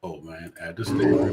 Oh man, at this stage, man.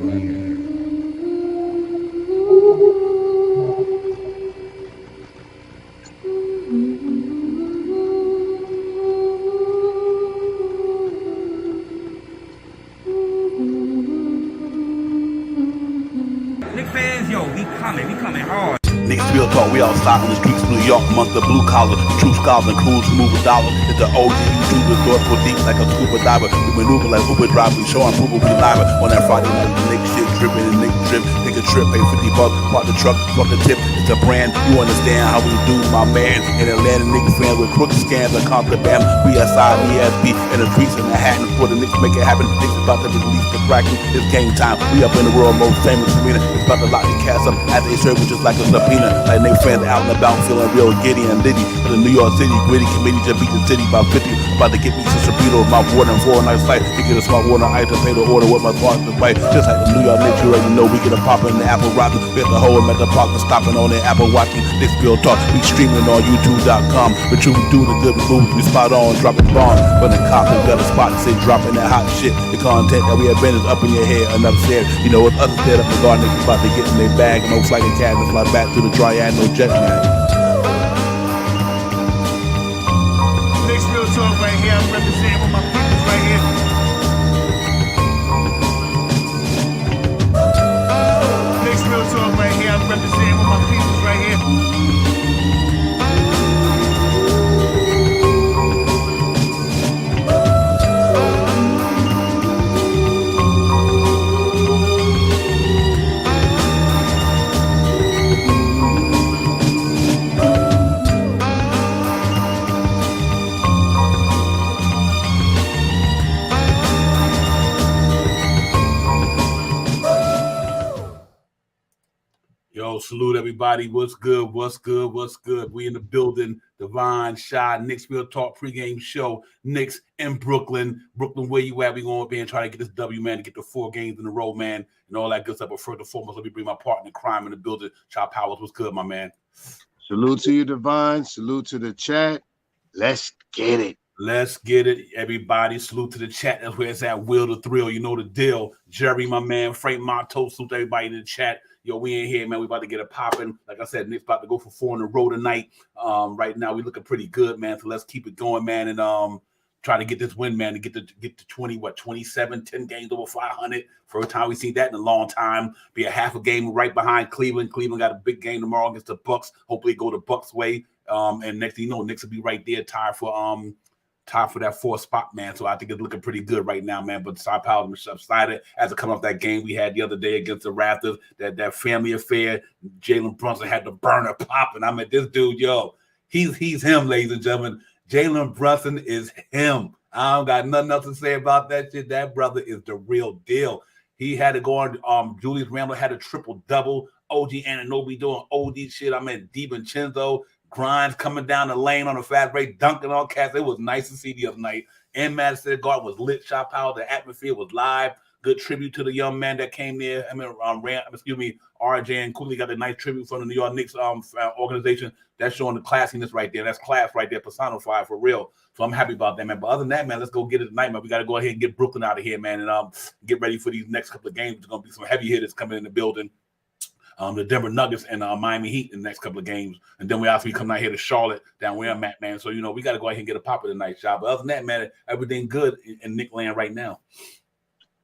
Knicks fans, yo, we coming hard. Niggas real talk, we outside on the streets of New York amongst the blue collar, true scholars and crews who move with dollars. It's the OG YouTubers, thoughts go deep like a scuba diver. We maneuver like Uber driver, we showing proof we live on that Friday night. The nigga shit dripping and nigga drip. Take a trip, pay $50, park the truck, fuck the tip. It's a brand, you understand how we do, my man. In Atlanta, niggas fans with crooked scams and contraband. We outside ESP in the streets in Manhattan for the niggas make it happen. Niggas about to release the Kraken. It's game time. We up in the world most famous arena. It's about to lock the cast up as they serve, which is like a subpoena. Like niggas fans out and about feeling real giddy and litty. For the New York City gritty committee just beat the city by 50. About to get me some Sabrito with my water and 4 nights flight. We get a smart water ice to pay the order with my smart to fight. Just like the New York Knicks, you already know we get a pop in the Apple rockin'. Fit the whole at the park and stopping on the Apple watching. This bill talk, we streaming on YouTube.com. But you do the good moves, we spot on, dropping bombs. But the cops have got a spot to say dropping that hot shit. The content that we have been is up in your head and upstairs. You know, with others dead up the garden, niggas about to get in their bag. No flight of cat and fly back to the Triad, no jet lag. Knicks real talk right here. I'm representing with my peoples right here. Knicks real talk right here. I'm representing with my peoples right here. Yo, salute everybody. What's good? What's good? What's good? We in the building. Divine, Shy, Knicks Real Talk Pregame Show. Knicks in Brooklyn. Brooklyn, where you at? We going to be and try to get this W, man, to get the 4 games in a row, man, and all that good stuff. But first and foremost, let me bring my partner in crime in the building. Shy Powers, what's good, my man? Salute to you, Divine. Salute to the chat. Let's get it. Let's get it, everybody. Salute to the chat. That's where it's at. Will the Thrill. You know the deal. Jerry, my man. Frank Monto. Salute to everybody in the chat. Yo, we in here, man. We about to get it popping. Like I said, Nick's about to go for 4 in a row tonight. Right now, we looking pretty good, man. So let's keep it going, man, and try to get this win, man, to get to 27, 10 games over 500. First time we seen that in a long time. Be a half a game right behind Cleveland. Cleveland got a big game tomorrow against the Bucks. Hopefully, go the Bucks way. And next thing you know, Knicks will be right there, tied for that 4th spot, man. So I think it's looking pretty good right now, man. But Cy Powell is excited as it come off that game we had the other day against the Raptors, that family affair. Jalen Brunson had the burner popping. I mean, this dude, yo, he's him, ladies and gentlemen. Jalen Brunson is him. I don't got nothing else to say about that shit. That brother is the real deal. He had to go on. Julius Randle had a triple-double. OG Anunoby doing OD shit. I mean, DiVincenzo. Grimes coming down the lane on a fast break, dunking on cats. It was nice to see the other night. And Madison Guard was lit. Shot Powell. The atmosphere was live. Good tribute to the young man that came there. I mean, RJ and Cooley got a nice tribute from the New York Knicks organization. That's showing the classiness right there. That's class right there, personified for real. So I'm happy about that, man. But other than that, man, let's go get it tonight, man. We got to go ahead and get Brooklyn out of here, man, and get ready for these next couple of games. There's going to be some heavy hitters coming in the building. The Denver Nuggets and Miami Heat in the next couple of games. And then we also come out here to Charlotte, down where I'm at, man. So, you know, we got to go ahead and get a pop of the night, shot. But other than that, man, everything good in Knick land right now.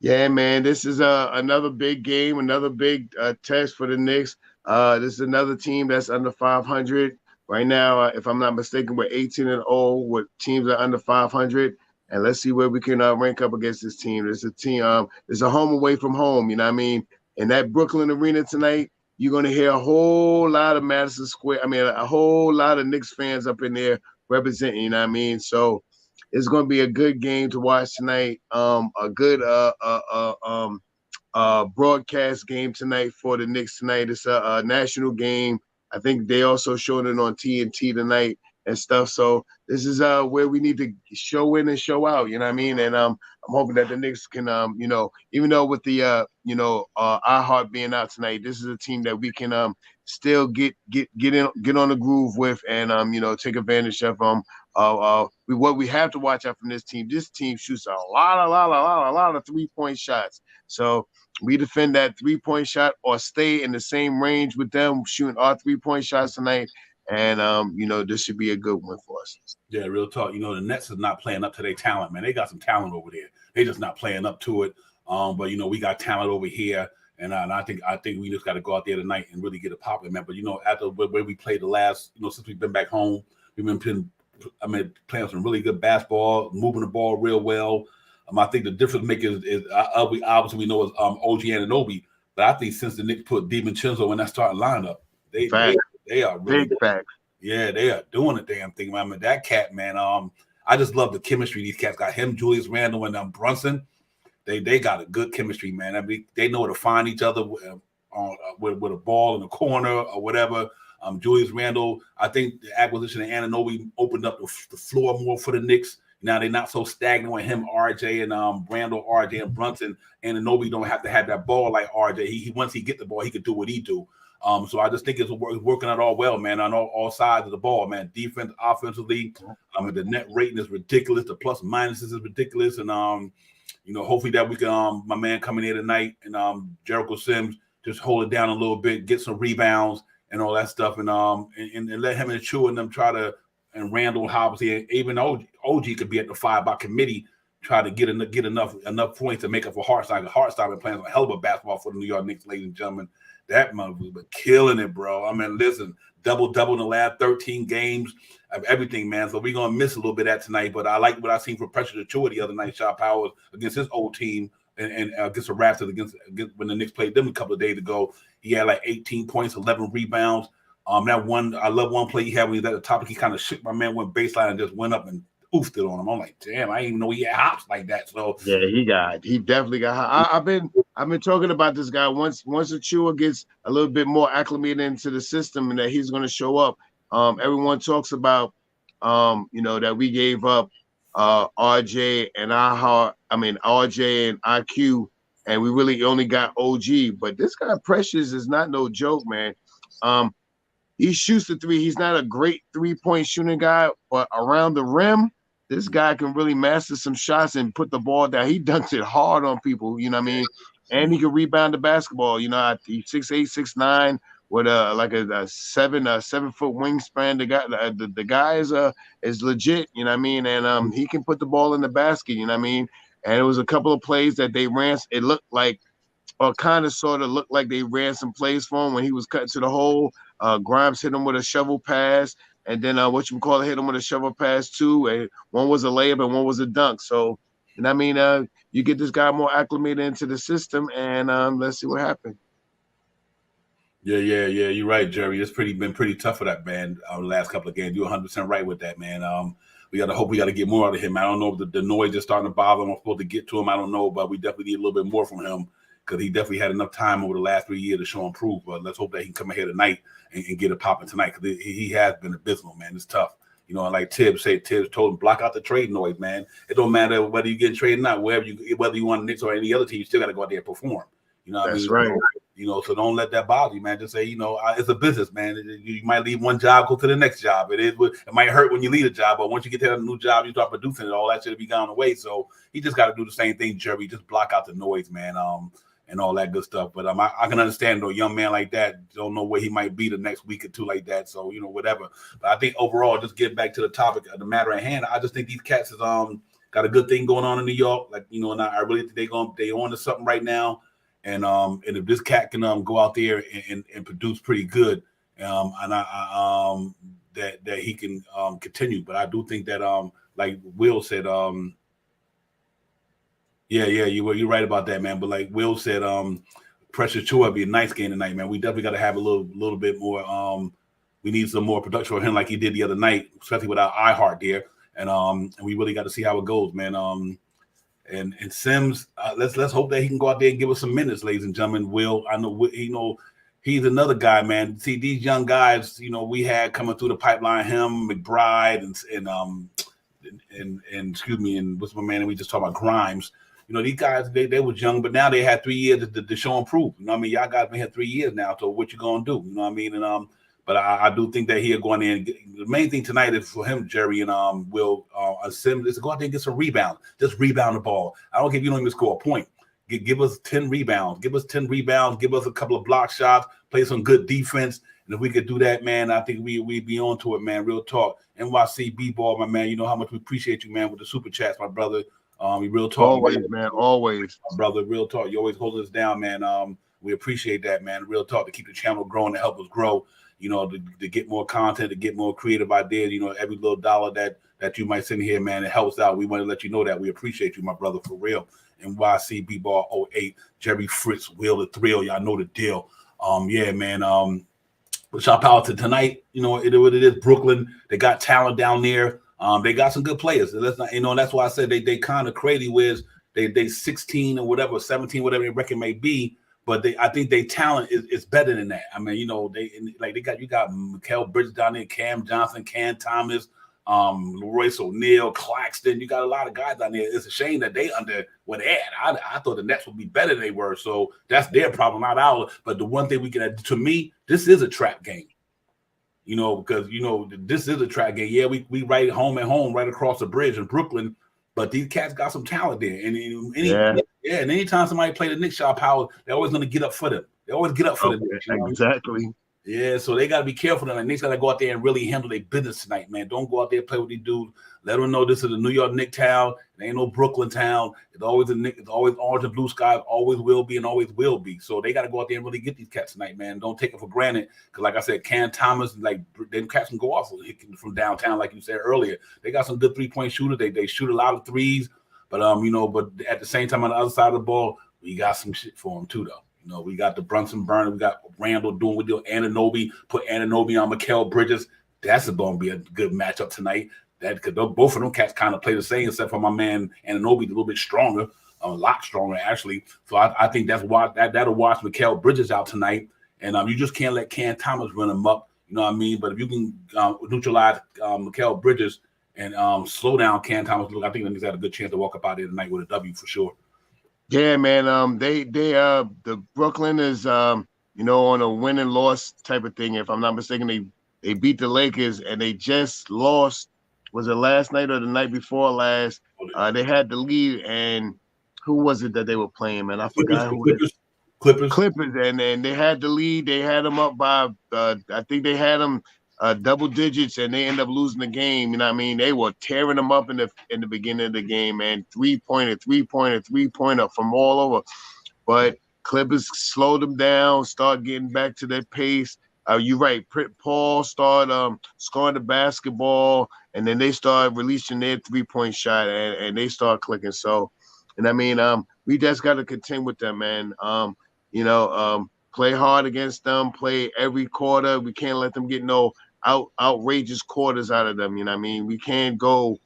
Yeah, man, this is another big game, another big test for the Knicks. This is another team that's under 500. Right now, if I'm not mistaken, we're 18-0 with teams that are under 500. And let's see where we can rank up against this team. There's a team, it's a home away from home, you know what I mean? In that Brooklyn arena tonight, you're going to hear a whole lot of Madison Square. I mean, a whole lot of Knicks fans up in there representing, you know what I mean? So it's going to be a good game to watch tonight. A good broadcast game tonight for the Knicks tonight. It's a national game. I think they also showed it on TNT tonight and stuff. So this is where we need to show in and show out, you know what I mean? And I'm hoping that the Knicks can, you know, even though with the, our heart being out tonight, this is a team that we can still get on the groove with and, you know, take advantage of what we have to watch out from this team. This team shoots a lot of 3-point shots. So we defend that 3-point shot or stay in the same range with them shooting our 3-point shots tonight. And this should be a good one for us. Yeah, real talk. The Nets is not playing up to their talent, man. They got some talent over there. They just not playing up to it. But we got talent over here. And I think we just got to go out there tonight and really get it popping, man. But after where we played the last, since we've been back home, we've been playing some really good basketball, moving the ball real well. I think the difference maker is obviously we know is OG Anunoby, but I think since the Knicks put DiVincenzo in that starting lineup, they are really big facts. Yeah, they are doing the damn thing, man. That cat, man. I just love the chemistry these cats got. Him, Julius Randle, and Brunson. They got a good chemistry, man. I mean, they know to find each other with a ball in the corner or whatever. Julius Randle, I think the acquisition of Anunoby opened up the floor more for the Knicks. Now they're not so stagnant with him, RJ and Randle, RJ and Brunson. Anunoby don't have to have that ball like RJ. He once he get the ball, he can do what he do. So I just think it's working out all well, man, on all sides of the ball, man. Defense, offensively, the net rating is ridiculous. The plus minuses is ridiculous, and hopefully that we can, my man coming here tonight, and Jericho Sims just hold it down a little bit, get some rebounds and all that stuff, and let him and Chu and them try to, and Randall obviously, even OG could be at the 5 by committee, try to get enough points to make up for Hartstein. Hartstein been playing a hell of a basketball for the New York Knicks, ladies and gentlemen. That motherfucker been killing it, bro. I mean, listen, double in the last 13 games of everything, man. So we're gonna miss a little bit of that tonight. But I like what I seen from Pressure Chua the other night, Shaw Powers against his old team and against the Raptors against when the Knicks played them a couple of days ago. He had like 18 points, 11 rebounds. That one, I love one play he had when he was at the top. He kind of shook my man, went baseline and just went up and oofed it on him. I'm like, damn, I didn't even know he had hops like that. So yeah, he definitely got hot. I've been talking about this guy. Once Achua gets a little bit more acclimated into the system and that he's going to show up. Everyone talks about that we gave up RJ and RJ and IQ, and we really only got OG. But this guy Precious is not no joke, man. He shoots the three. He's not a great 3-point shooting guy, but around the rim, this guy can really master some shots and put the ball down. He dunks it hard on people, you know what I mean? And he can rebound the basketball. He's 6'8", 6'9", with a 7-foot wingspan. The guy is legit, you know what I mean? And he can put the ball in the basket, you know what I mean? And it was a couple of plays that they ran. It looked like, or kind of sort of looked like they ran some plays for him when he was cutting to the hole. Grimes hit him with a shovel pass, and then hit him with a shovel pass too. And one was a layup and one was a dunk. So, and I mean, you get this guy more acclimated into the system, and let's see what happens. Yeah. You're right, Jerry. It's been pretty tough for that man the last couple of games. You're 100% right with that, man. We got to get more out of him. I don't know if the noise is starting to bother him. I'm supposed to get to him. I don't know, but we definitely need a little bit more from him, because he definitely had enough time over the last 3 years to show and prove. But let's hope that he can come in here tonight and get it popping tonight, because he has been abysmal, man. It's tough. Like Tibbs told him, block out the trade noise, man. It don't matter whether you get traded or not, whether you want Knicks or any other team, you still got to go out there and perform. That's right. So don't let that bother you, man. Just say, it's a business, man. You might leave one job, go to the next job. It might hurt when you leave a job, but once you get to a new job, you start producing it. All that shit will be gone away. So he just got to do the same thing, Jerry. Just block out the noise, man. And all that good stuff. But I can understand, though, a young man like that, don't know where he might be the next week or two like that. So, whatever. But I think overall, just getting back to the topic of the matter at hand, I just think these cats has got a good thing going on in New York. Like, and I really think they on to something right now. And if this cat can go out there and produce pretty good, that he can continue. But I do think that like Will said, you're right about that, man. But like Will said, Pressure Chua be a nice game tonight, man. We definitely got to have a little bit more. We need some more production for him, like he did the other night, especially without iHeart there. And we really got to see how it goes, man. And Sims, let's hope that he can go out there and give us some minutes, ladies and gentlemen. Will, I know, he's another guy, man. See, these young guys, we had coming through the pipeline, him, McBride, and excuse me, and what's my man? And we just talked about Grimes. These guys, they was young, but now they had 3 years to show and prove. Y'all guys been here 3 years now. So what you gonna do? And But I do think that he'll go in there. And the main thing tonight is for him, Jerry, and Will Sims, is to go out there and get some rebounds. Just rebound the ball. I don't care if you don't even score a point. Give us 10 rebounds. Give us 10 rebounds. Give us a couple of block shots. Play some good defense. And if we could do that, man, I think we'd be on to it, man. Real talk. NYC B-ball, my man. You know how much we appreciate you, man, with the super chats, my brother. Real talk. Always, man. Always. My brother, real talk. You always hold us down, man. We appreciate that, man. Real talk, to keep the channel growing, to help us grow, you know, to get more content, to get more creative ideas. You know, every little dollar that you might send here, man, it helps out. We want to let you know that we appreciate you, my brother, for real. NYC B-ball 08, Jerry Fritz, Will the Thrill. Y'all know the deal. Yeah, man. Shout out to tonight. You know what it is. Brooklyn, they got talent down there. They got some good players. Let's not, you know, that's why I said they kind of crazy with they 16 or whatever, 17, whatever their record may be. But I think their talent is better than that. I mean, you know, you got Mikal Bridges down there, Cam Johnson, Cam Thomas, Royce O'Neal, Claxton. You got a lot of guys down there. It's a shame that they under what they had. I thought the Nets would be better than they were. So that's their problem, not ours. But the one thing we can, to me, this is a trap game. You know, because, you know, this is a trap game. Yeah, we right home at home, right across the bridge in Brooklyn. But these cats got some talent there. And and anytime somebody play the Knicks shot power, they're always going to get up for them. They always get up for them. You know? Exactly. Yeah, so they got to be careful. And the Knicks got to go out there and really handle their business tonight, man. Don't go out there and play with these dudes. Let them know this is a New York Knicks town. It ain't no Brooklyn town. It's always it's always orange and blue skies. Always will be and always will be. So they got to go out there and really get these cats tonight, man. Don't take it for granted. Because like I said, Cam Thomas, like them cats can go off from downtown, like you said earlier. They got some good 3-point shooters. They shoot a lot of threes. But you know, but at the same time on the other side of the ball, we got some shit for them too, though. You know, we got the Brunson Burner, we got Randall doing with the Anunoby, put Anunoby on Mikal Bridges. That's going to be a good matchup tonight. That because both of them cats kind of play the same, except for my man Anunoby, a little bit stronger, a lot stronger actually. So I think that'll watch Mikal Bridges out tonight, and you just can't let Cam Thomas run him up. You know what I mean? But if you can neutralize Mikal Bridges and slow down Cam Thomas, I think he's got a good chance to walk up out there tonight with a W for sure. Yeah, man. The Brooklyn is you know, on a win and loss type of thing. If I'm not mistaken, they beat the Lakers and they just lost. Was it last night or the night before last? They had the lead, and who was it that they were playing, man? I forgot who it is. Clippers, and they had the lead. They had them up by I think they had them double digits, and they end up losing the game. You know what I mean? They were tearing them up in the beginning of the game, man. Three-pointer from all over. But Clippers slowed them down, start getting back to their pace. You're right. Paul started scoring the basketball, and then they started releasing their 3-point shot, and they start clicking. So, and I mean, we just got to contend with them, man. You know, play hard against them, play every quarter. We can't let them get no outrageous quarters out of them. You know what I mean? We can't go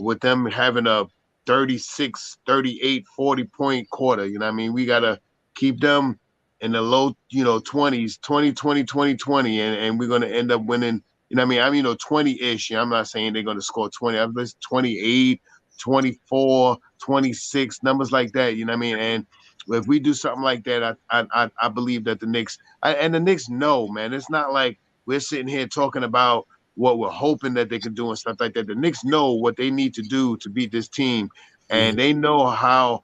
with them having a 36, 38, 40-point quarter. You know what I mean? We got to keep them in the low, 20s, 20, and we're going to end up winning. You know what I mean? 20-ish. I'm not saying they're going to score 20. I'm just 28, 24, 26, numbers like that. You know what I mean? And if we do something like that, I believe that the Knicks and the Knicks know, man. It's not like we're sitting here talking about what we're hoping that they can do and stuff like that. The Knicks know what they need to do to beat this team, and they know how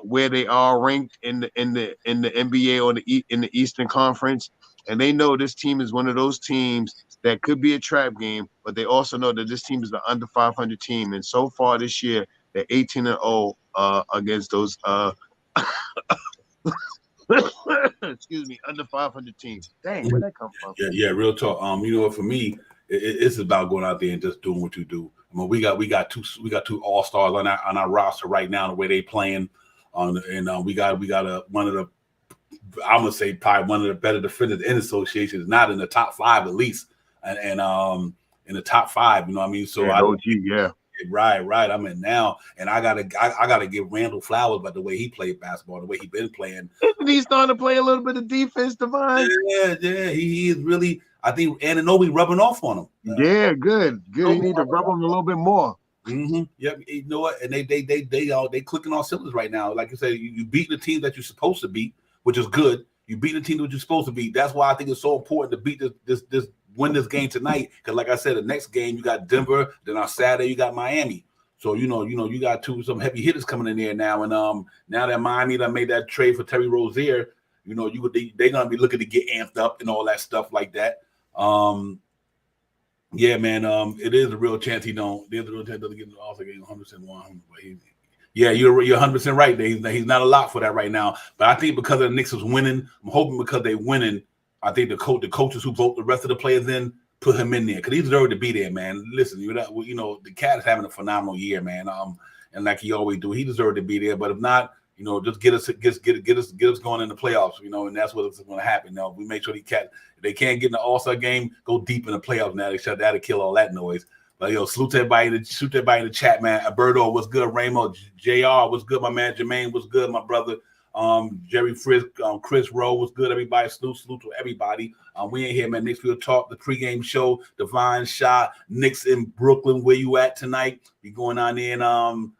where they are ranked in the NBA or in the Eastern Conference, and they know this team is one of those teams that could be a trap game, but they also know that this team is the under 500 team, and so far this year they're 18-0 against those excuse me, under 500 teams. Dang, where'd that come from? Yeah, real talk. For me, it's about going out there and just doing what you do. I mean, we got two all-stars on our roster right now, the way they playing. We got one of the, I'm gonna say probably one of the better defenders in the association, is not in the top 5 at least, and in the top 5. You know what I mean? So yeah. Right. I'm in now, and I gotta give Randall flowers about the way he played basketball, the way he been playing. Isn't he starting to play a little bit of defense, Devon? Yeah. He is really. I think Anunoby rubbing off on him. Yeah, good. He need to rub him a little bit more. Mm-hmm. Yep. You know what? And they clicking on cylinders right now. Like you said, you beat the team that you're supposed to beat, which is good. You beat the team that you're supposed to beat. That's why I think it's so important to beat this win this game tonight. Because like I said, the next game you got Denver. Then on Saturday you got Miami. So you got some heavy hitters coming in there now. And now that Miami done made that trade for Terry Rozier, they're gonna be looking to get amped up and all that stuff like that. Yeah, man. It is a real chance he don't. There's a real chance he doesn't get the All-Star game 100%. Yeah, you're 100% right. He's not a lot for that right now. But I think because the Knicks is winning, I'm hoping because they're winning, I think the coaches who vote the rest of the players in put him in there because he deserved to be there, man. Listen, the cat is having a phenomenal year, man. And like he always do, he deserved to be there. But if not, just get us going in the playoffs, and that's what's going to happen. Now we make sure if they can't get in the All-Star game, go deep in the playoffs. Now that'll kill all that noise. But salute everybody in the chat, man. Alberto, what's good? Ramo, JR, what's good, my man? Jermaine, what's good, my brother? Jerry Frisk, Chris Rowe, what's good, everybody? Salute to everybody. We in here, man. Knicks Field Talk, the pregame show, Divine Shot, Knicks in Brooklyn. Where you at tonight? We going on there and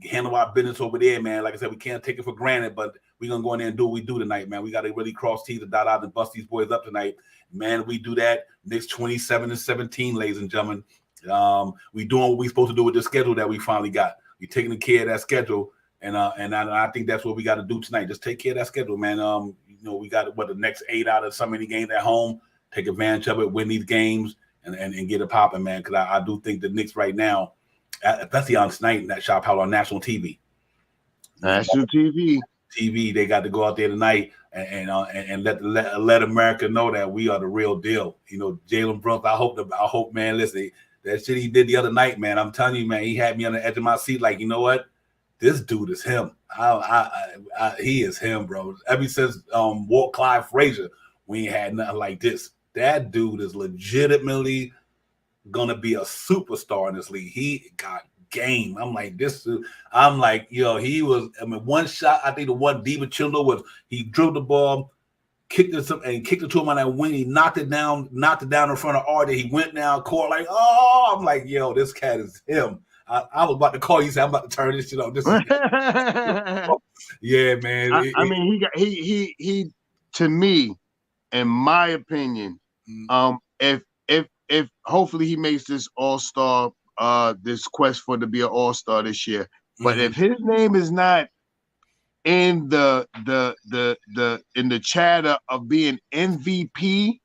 handle our business over there, man. Like I said, we can't take it for granted, but we're gonna go in there and do what we do tonight, man. We got to really cross T's and dot out and bust these boys up tonight, man. We do that. Knicks 27-17, ladies and gentlemen. We doing what we supposed to do with the schedule that we finally got. We taking care of that schedule, and I think that's what we got to do tonight. Just take care of that schedule, man. We got the next 8 out of so many games at home. Take advantage of it, win these games, and get it popping, man. Because I do think the Knicks right now, especially on tonight, that shop out on national TV. National TV, they got to go out there tonight and let America know that we are the real deal. Jalen Brunson. I hope, man. Listen. That shit he did the other night, man. I'm telling you, man, he had me on the edge of my seat. Like, you know what? This dude is him. He is him, bro. Ever since Walt Clyde Frazier, we ain't had nothing like this. That dude is legitimately gonna be a superstar in this league. He got game. I'm like, he was. One shot. I think the one DiVincenzo was he dribbled the ball, kicked it to him on that wing. He knocked it down in front of Artie. He went down court like, oh, I'm like, yo, this cat is him. I was about to call you. Say I'm about to turn this shit off. This is yeah, man. He to me, in my opinion, if hopefully he makes this All-Star, this quest for to be an All-Star this year. But if his name is not in the chatter of being MVP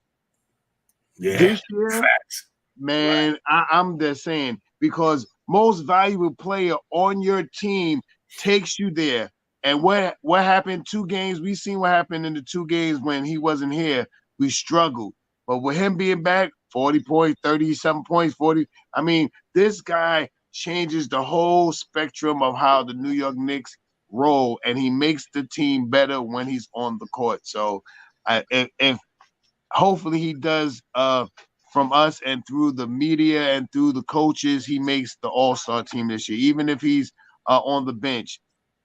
this year, facts. Man, right. I'm just saying, because most valuable player on your team takes you there. And what happened 2 games? We seen what happened in the 2 games when he wasn't here. We struggled. But with him being back, 40 points, 37 points, 40. I mean, this guy changes the whole spectrum of how the New York Knicks roll, and he makes the team better when he's on the court. So if hopefully he does from us and through the media and through the coaches, he makes the All-Star team this year, even if he's on the bench.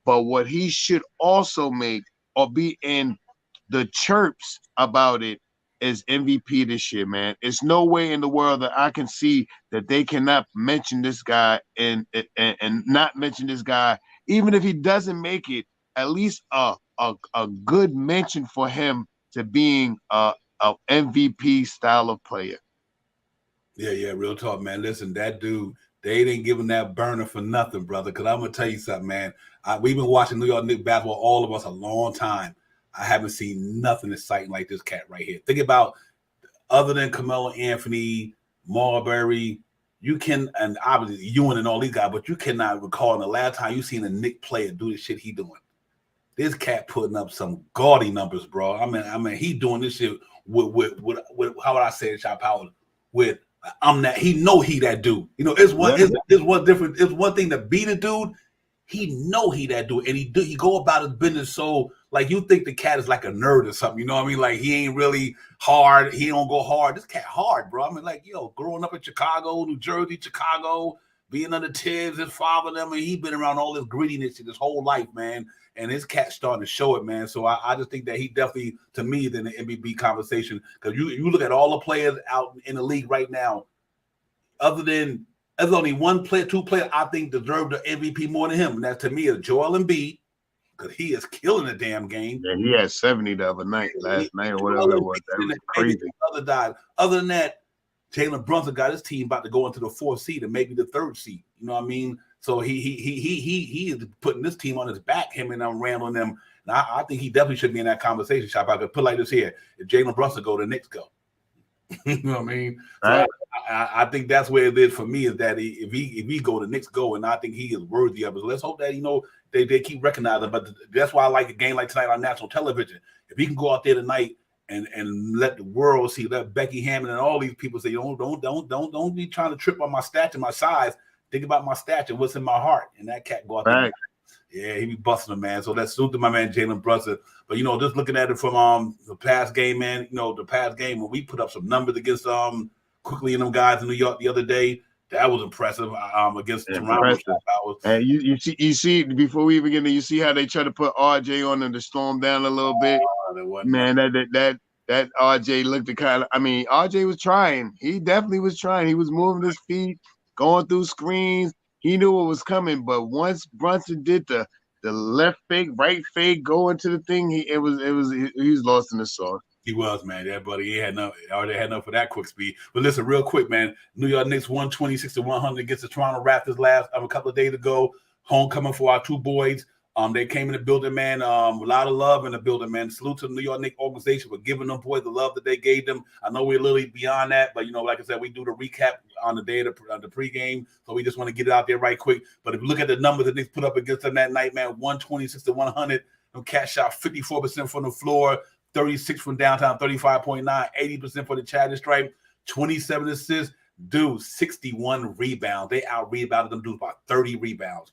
But what he should also make or be in the chirps about it is MVP this year, man. It's no way in the world that I can see that they cannot mention this guy and not mention this guy. Even if he doesn't make it, at least a good mention for him to being a MVP style of player. Yeah, real talk, man. Listen, that dude, they didn't give him that burner for nothing, brother. Because I'm gonna tell you something, man. We've been watching New York Knicks basketball, all of us, a long time. I haven't seen nothing exciting like this cat right here. Think about, other than Carmelo Anthony, Marbury, you can, and obviously Ewan and all these guys, but you cannot recall the last time you seen a Knick player do the shit he doing. This cat putting up some gaudy numbers, bro. I mean, he doing this shit with how would I say it, Shot Power? With he know he that dude. It's one different. It's one thing to beat a dude. He know he that dude, and he go about his business so like you think the cat is like a nerd or something. You know what I mean? Like he ain't really hard. He don't go hard. This cat hard, bro. I mean, like growing up in Chicago, New Jersey, Chicago, being under Tibbs, his father, them, and he been around all this grittiness his whole life, man. And his cat starting to show it, man. So I just think that he definitely, to me, than the MVP conversation, because you look at all the players out in the league right now, there's only one player, 2 players I think deserve the MVP more than him. And that to me is Joel Embiid, because he is killing the damn game. Yeah, he had 70 the other night, last night, or whatever it was. That was crazy. Other than that, Jalen Brunson got his team about to go into the 4th seed and maybe the 3rd seed. You know what I mean? So he is putting this team on his back, him and Randall and them. And I think he definitely should be in that conversation. Shop. I could put like this here: if Jalen Brunson go, the Knicks go. You know what I mean? Right. So I think that's where it is for me, is that if he go, the Knicks go, and I think he is worthy of it. Let's hope that they keep recognizing. But that's why I like a game like tonight on national television. If he can go out there tonight and let the world see, let Becky Hammond and all these people say, don't be trying to trip on my stature, my size. Think about my stature, what's in my heart. And that cat go out there. Yeah, he be busting them, man. So let's salute to my man Jalen Brunson. But just looking at it from the past game, man. The past game when we put up some numbers against Quickly and them guys in New York the other day, that was impressive. Against Toronto. And you see before we even get there, you see how they try to put RJ on them to storm down a little bit. Man, that RJ looked the kind of. I mean, RJ was trying. He definitely was trying. He was moving his feet, going through screens. He knew what was coming, but once Brunson did the left fake, right fake, go into the thing, he was lost in the sauce. He was, man. Yeah, buddy. He already had enough for that quick speed. But listen, real quick, man. New York Knicks 126-100 against the Toronto Raptors a couple of days ago. Homecoming for our two boys. They came in the building, man. A lot of love in the building, man. Salute to the New York Knicks organization for giving them boys the love that they gave them. I know we're literally beyond that, but like I said, we do the recap on the day of the pregame, so we just want to get it out there right quick. But if you look at the numbers that Knicks put up against them that night, man, 126-100. Them cats shot 54% from the floor, 36 from downtown, 35.9, 80% for the Chad Stripe, 27 assists, dude, 61 rebounds. They out-rebounded them dudes by 30 rebounds.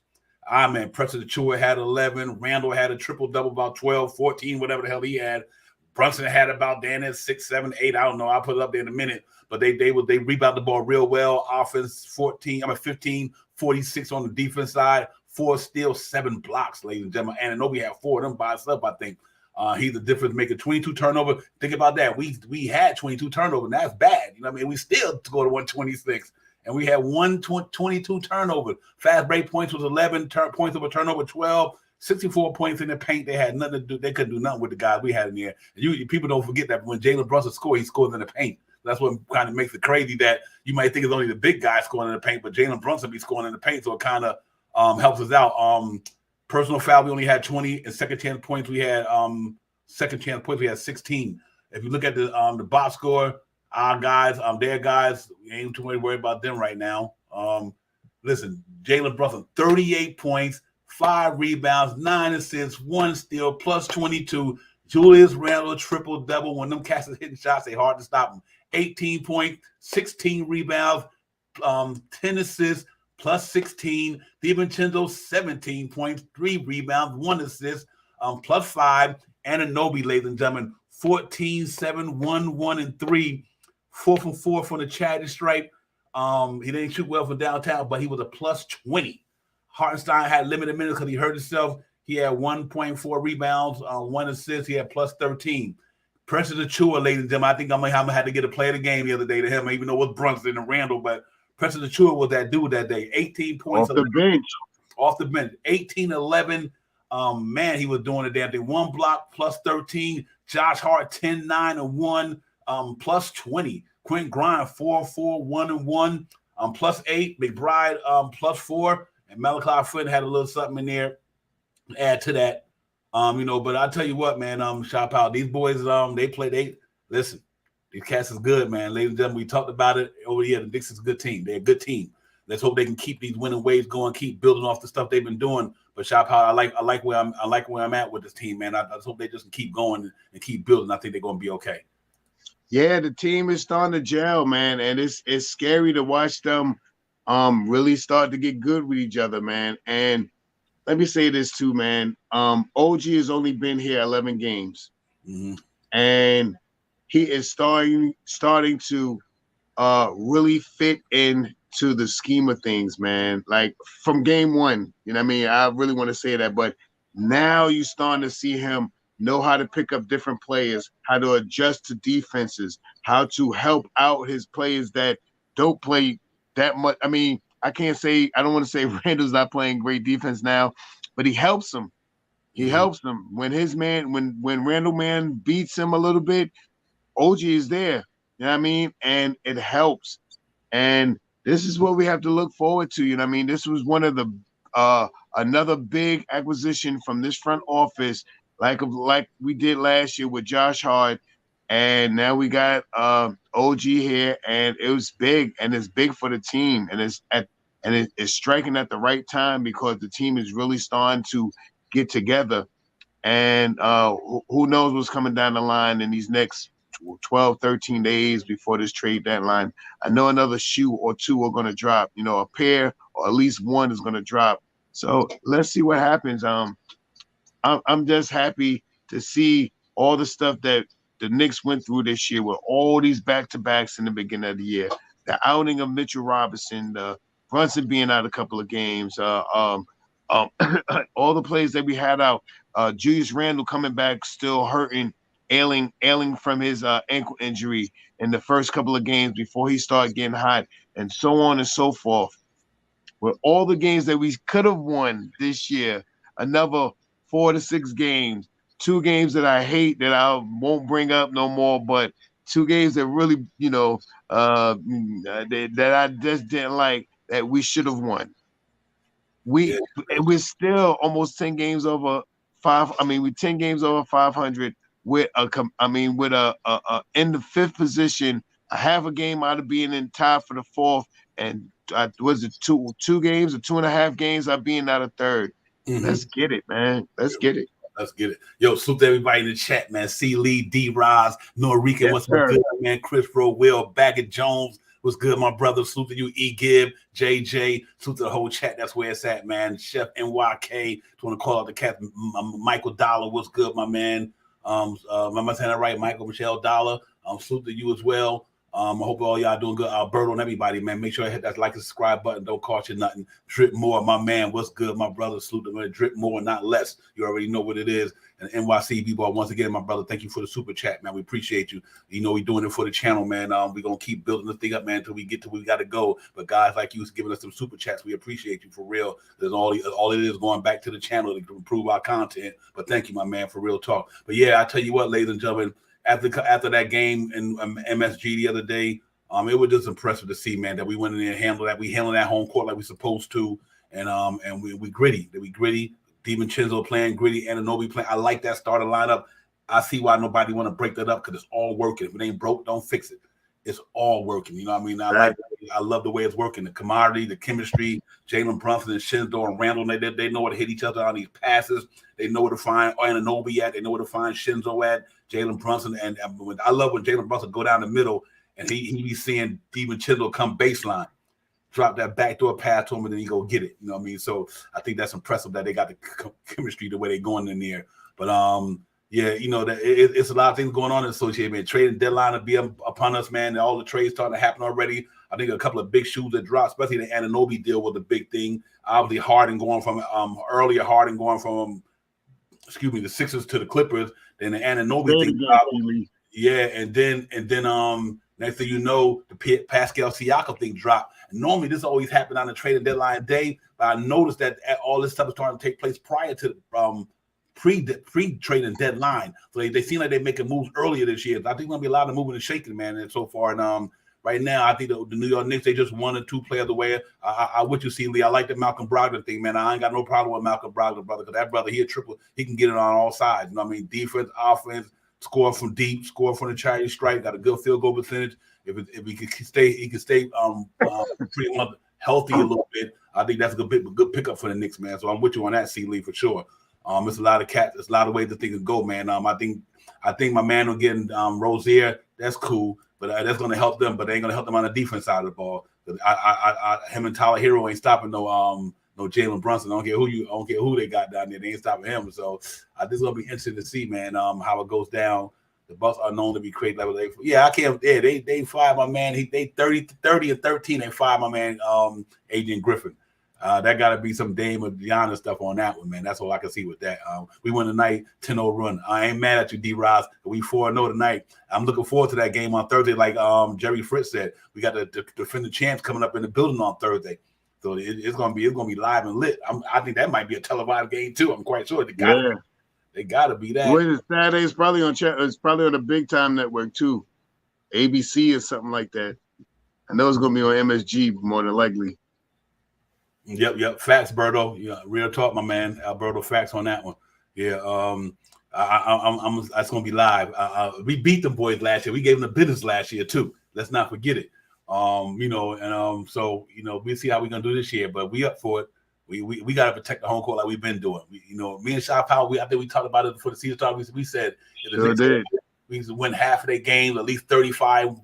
Man, Preston Achua had 11. Randall had a triple-double, about 12, 14, whatever the hell he had. Brunson had about 6, 7, 8. I don't know. I'll put it up there in a minute. But they rebound the ball real well. Offense 15, 46 on the defense side. 4 steals, 7 blocks, ladies and gentlemen. Anunoby had 4 of them by himself, I think. He's the difference maker. 22 turnover. Think about that. We had 22 turnover, and that's bad. You know what I mean? We still go to 126. And we had 22 turnovers. Fast break points was 11, points over turnover 12, 64 points in the paint. They had nothing to do. They couldn't do nothing with the guys we had in there. And people don't forget that when Jalen Brunson scores, he scores in the paint. That's what kind of makes it crazy that you might think it's only the big guy scoring in the paint, but Jalen Brunson be scoring in the paint, so it kind of helps us out. Personal foul, we only had 20, and second chance points, we had 16. If you look at the box score, our guys, their guys, we ain't too much worried about them right now. Listen, Jalen Brunson, 38 points, 5 rebounds, 9 assists, 1 steal, plus 22. Julius Randle, triple-double. When them cats is hitting shots, they hard to stop them. 18 points, 16 rebounds, 10 assists, plus 16. DiVincenzo, 17 points, 3 rebounds, 1 assist, plus 5. Anunoby, ladies and gentlemen, 14, 7, 1, 1, and 3. 4 from 4 from the Chad Stripe. He didn't shoot well from downtown, but he was a plus 20. Hartenstein had limited minutes because he hurt himself. He had 1.4 rebounds, 1 assist. He had plus 13. Preston Achua, ladies and gentlemen, I think I'm going to have to get a play of the game the other day to him, even though it was Brunson and Randall, but Preston Achua was that dude that day. 18 points. Off the bench. Off the bench. 18, 11. Man, he was doing the damn thing. 1 block, plus 13. Josh Hart, 10, 9, and 1. Plus 20. Quentin Grimes, 4, 4, 1, and 1. Plus 8. McBride, plus 4. And Malachi Flynn had a little something in there to add to that. But I'll tell you what, man, shout out. These boys, listen, these cats is good, man. Ladies and gentlemen, we talked about it over here. The Knicks is a good team. They're a good team. Let's hope they can keep these winning waves going, keep building off the stuff they've been doing. But shout out, I like where I'm at with this team, man. I just hope they just keep going and keep building. I think they're gonna be okay. Yeah, the team is starting to gel, man, and it's scary to watch them really start to get good with each other, man. And let me say this too, man. OG has only been here 11 games, and he is starting to really fit into the scheme of things, man. Like from game 1, you know what I mean? I really want to say that, but now you're starting to see him know how to pick up different players, how to adjust to defenses, how to help out his players that don't play that much. I mean, I don't want to say Randall's not playing great defense now, but he helps them. He helps them when his man, when Randall man beats him a little bit. OG is there. You know what I mean? And it helps. And this is what we have to look forward to. You know what I mean? This was one of the another big acquisition from this front office, like we did last year with Josh Hart. And now we got OG here, and it was big, and it's big for the team, and it's striking at the right time because the team is really starting to get together. And who knows what's coming down the line in these next 12, 13 days before this trade deadline. I know another shoe or two are going to drop, a pair or at least one is going to drop. So let's see what happens. I'm just happy to see all the stuff that the Knicks went through this year with all these back-to-backs in the beginning of the year. The outing of Mitchell Robinson, Brunson being out a couple of games, all the plays that we had out, Julius Randle coming back still hurting, ailing from his ankle injury in the first couple of games before he started getting hot, and so on and so forth. With all the games that we could have won this year, another 4 to 6 games, 2 games that I hate that I won't bring up no more, but 2 games that really, that I just didn't like that we should have won. We're still almost 10 games over 5. I mean, we're 10 games over 500 with in the 5th position, a half a game out of being in tie for the 4th, and was it two games or 2.5 games out being out of 3rd. Mm-hmm. Let's get it, man. Let's get it. Let's get it. Yo, salute to everybody in the chat, man. C. Lee, D. Roz, Norrican, yes, what's good, man? Chris Bro, Will, Baggett Jones, what's good, my brother? Salute to you, E. Gibb, JJ, salute to the whole chat. That's where it's at, man. Chef NYK, want to call out the cat. Michael Dollar, what's good, my man? Am I saying that right? Michael Michelle Dollar. Salute to you as well. I hope all y'all doing good. Alberto and everybody, man. Make sure I hit that like and subscribe button. Don't cost you nothing. Drip More, my man. What's good, my brother? Salute to me. Drip More, not less. You already know what it is. And NYC B-Ball, once again, my brother, thank you for the super chat, man. We appreciate you. We're doing it for the channel, man. We're going to keep building this thing up, man, until we get to where we got to go. But guys like you giving us some super chats, we appreciate you for real. There's all it is going back to the channel to improve our content. But thank you, my man, for real talk. But yeah, I tell you what, ladies and gentlemen, after that game in MSG the other day, it was just impressive to see, man, that we went in there and handled that. We handled that home court like we supposed to, and we gritty. We gritty. DiVincenzo playing gritty, Anunoby playing. I like that starting lineup. I see why nobody want to break that up because it's all working. If it ain't broke, don't fix it. It's all working. You know what I mean? I love the way it's working. The commodity, the chemistry. Jalen Brunson and Shinzo and Randall, they know where to hit each other on these passes. They know where to find Anunoby at. They know where to find Shinzo at. Jalen Brunson, and I love when Jalen Brunson go down the middle and he be seeing DiVincenzo come baseline, drop that backdoor pass to him, and then he go get it. You know what I mean? So I think that's impressive that they got the chemistry the way they going in there. But yeah, that it's a lot of things going on in associated, man. Trading deadline will be upon us, man. All the trades starting to happen already. I think a couple of big shoes that dropped, especially the Anunoby deal was a big thing. Obviously, Harden going from the Sixers to the Clippers, then the Anunoby thing dropped. Yeah, and then next thing you know, the Pascal Siakam thing dropped. And normally this always happened on the trading deadline day, but I noticed that all this stuff is starting to take place prior to pre-trading deadline. So they seem like they're making moves earlier this year. I think there's going to be a lot of moving and shaking, man, and so far. And right now, I think the New York Knicks, they just 1 or 2 players away. I what you see, Lee. I like the Malcolm Brogdon thing, man. I ain't got no problem with Malcolm Brogdon, brother, because that brother, he can get it on all sides. You know what I mean? Defense, offense, score from deep, score from the charity stripe, got a good field goal percentage. If he can stay pretty much healthy a little bit, I think that's a good pickup for the Knicks, man. So I'm with you on that, C. Lee, for sure. It's a lot of cats. There's a lot of ways the thing can go, man. I think my man will get Rozier. That's cool, but that's going to help them. But they ain't going to help them on the defense side of the ball. Him and Tyler Hero ain't stopping no Jalen Brunson. I don't care who they got down there. They ain't stopping him. So I think it's going to be interesting to see, man, how it goes down. The Bucks are known to be creative level. I can't. Yeah, they fired my man. They 30-13. They fired my man Adrian Griffin. That got to be some Dame or Giannis stuff on that one, man. That's all I can see with that. We won tonight, 10-0 run. I ain't mad at you, D-Roz. We 4-0 tonight. I'm looking forward to that game on Thursday. Like Jerry Fritz said, we got the defender champs coming up in the building on Thursday. So it's gonna be live and lit. I think that might be a televised game too. I'm quite sure. They gotta be that. What is Saturday? It's probably on It's probably on the big time network too, ABC or something like that. I know it's gonna be on MSG more than likely. Yep. Facts, Berto. Yeah, real talk, my man. Alberto, facts on that one. Yeah. That's gonna be live. We beat them boys last year. We gave them the business last year too. Let's not forget it. So we'll see how we're gonna do this year, but we up for it. We gotta protect the home court like we've been doing. Me and Shy Powell, I think we talked about it before the season started. We said we win half of their games, at least 35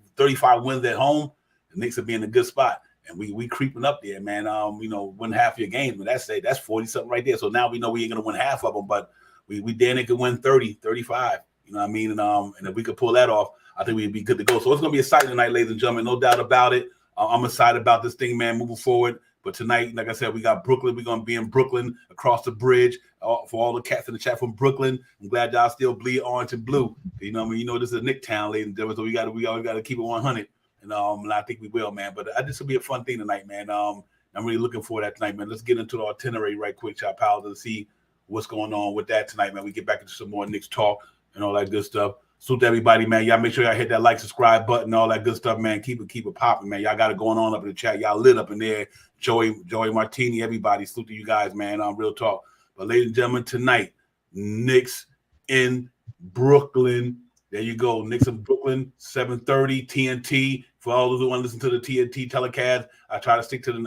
wins at home. The Knicks will be in a good spot. And we creeping up there, man. Win half of your games, but that's 40 something right there. So now we know we ain't gonna win half of them, but we damn near could win 30, 35. You know what I mean? And if we could pull that off, I think we'd be good to go. So it's gonna be exciting tonight, ladies and gentlemen. No doubt about it. I'm excited about this thing, man, moving forward. But tonight, like I said, we got Brooklyn. We're gonna be in Brooklyn across the bridge. For all the cats in the chat from Brooklyn, I'm glad y'all still bleed orange and blue. You know what I mean? This is a Knick town, ladies and gentlemen. So we always gotta keep it 100. And I think we will, man. But this will be a fun thing tonight, man. I'm really looking forward to that tonight, man. Let's get into the itinerary right quick, y'all pals, and see what's going on with that tonight, man. We get back into some more Knicks talk and all that good stuff. Salute to everybody, man. Y'all make sure y'all hit that like, subscribe button, all that good stuff, man. Keep it popping, man. Y'all got it going on up in the chat. Y'all lit up in there. Joey Martini, everybody. Salute to you guys, man. Real talk. But ladies and gentlemen, tonight, Knicks in Brooklyn. There you go. Knicks in Brooklyn, 7:30 TNT. For all those who want to listen to the TNT telecast, I try to stick to the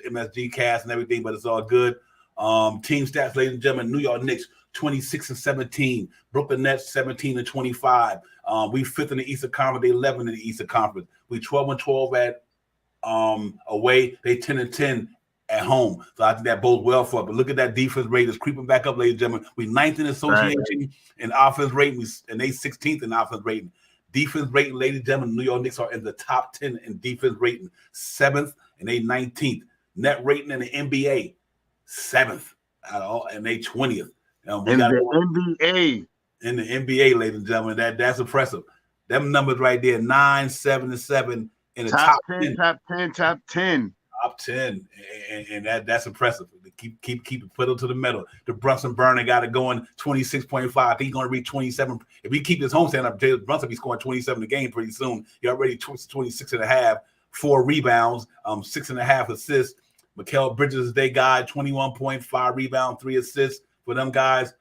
MSG cast and everything, but it's all good. Team stats, ladies and gentlemen, New York Knicks 26-17, Brooklyn Nets 17-25. We 5th in the Eastern Conference, they 11 in the Eastern Conference. We 12-12 at away, they 10-10 at home. So I think that bodes well for it. But look at that defense rate. It's creeping back up, ladies and gentlemen. We 9th in the association in offense rating, and they 16th in offense rating. Defense rating, ladies and gentlemen, New York Knicks are in the top 10 in defense rating, 7th, and they 19th. Net rating in the NBA, 7th at all, and they 20th. In the NBA, ladies and gentlemen, that's impressive. Them numbers right there, 9, 7, and 7 in the top 10. Top 10. Top 10, and that's impressive. Keep it pedal to the metal. The Brunson Burner got it going 26.5. I think he's going to reach 27. If he keep his homestand up, Jalen Brunson be scoring 27 a game pretty soon. He already 26.5, 4 rebounds, 6.5 assists. Mikal Bridges is their guy, 21.5 rebound, 3 assists for them guys.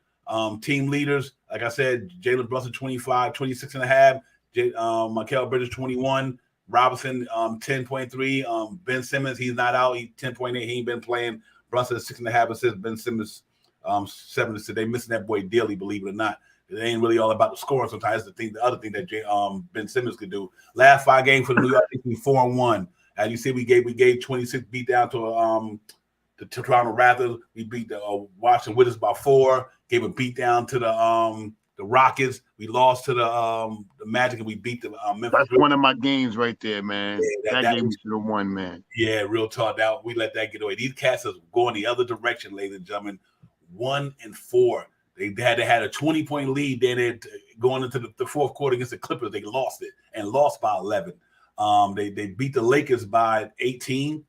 Team leaders, like I said, Jalen Brunson 25, 26.5. Mikal Bridges 21. Robinson 10.3. Ben Simmons, he's not out. He's 10.8. He ain't been playing. Brunson 6.5 assists. Ben Simmons 7 assists. They missing that boy daily, believe it or not. It ain't really all about the scoring. Sometimes the other thing that Ben Simmons could do. Last 5 games for the New York Knicks, 4-1. As you see, we gave 26 beat down to the Toronto Raptors. We beat the Washington Wizards by 4. Gave a beat down to the Rockets. We lost to the Magic, and we beat the Memphis. That's one of my games right there, man. Yeah, that game we should have won, man. Yeah, real talk. We let that get away. These cats are going the other direction, ladies and gentlemen. 1-4. They had a 20-point lead. Then going into the fourth quarter against the Clippers, they lost it and lost by 11. They beat the Lakers by 18.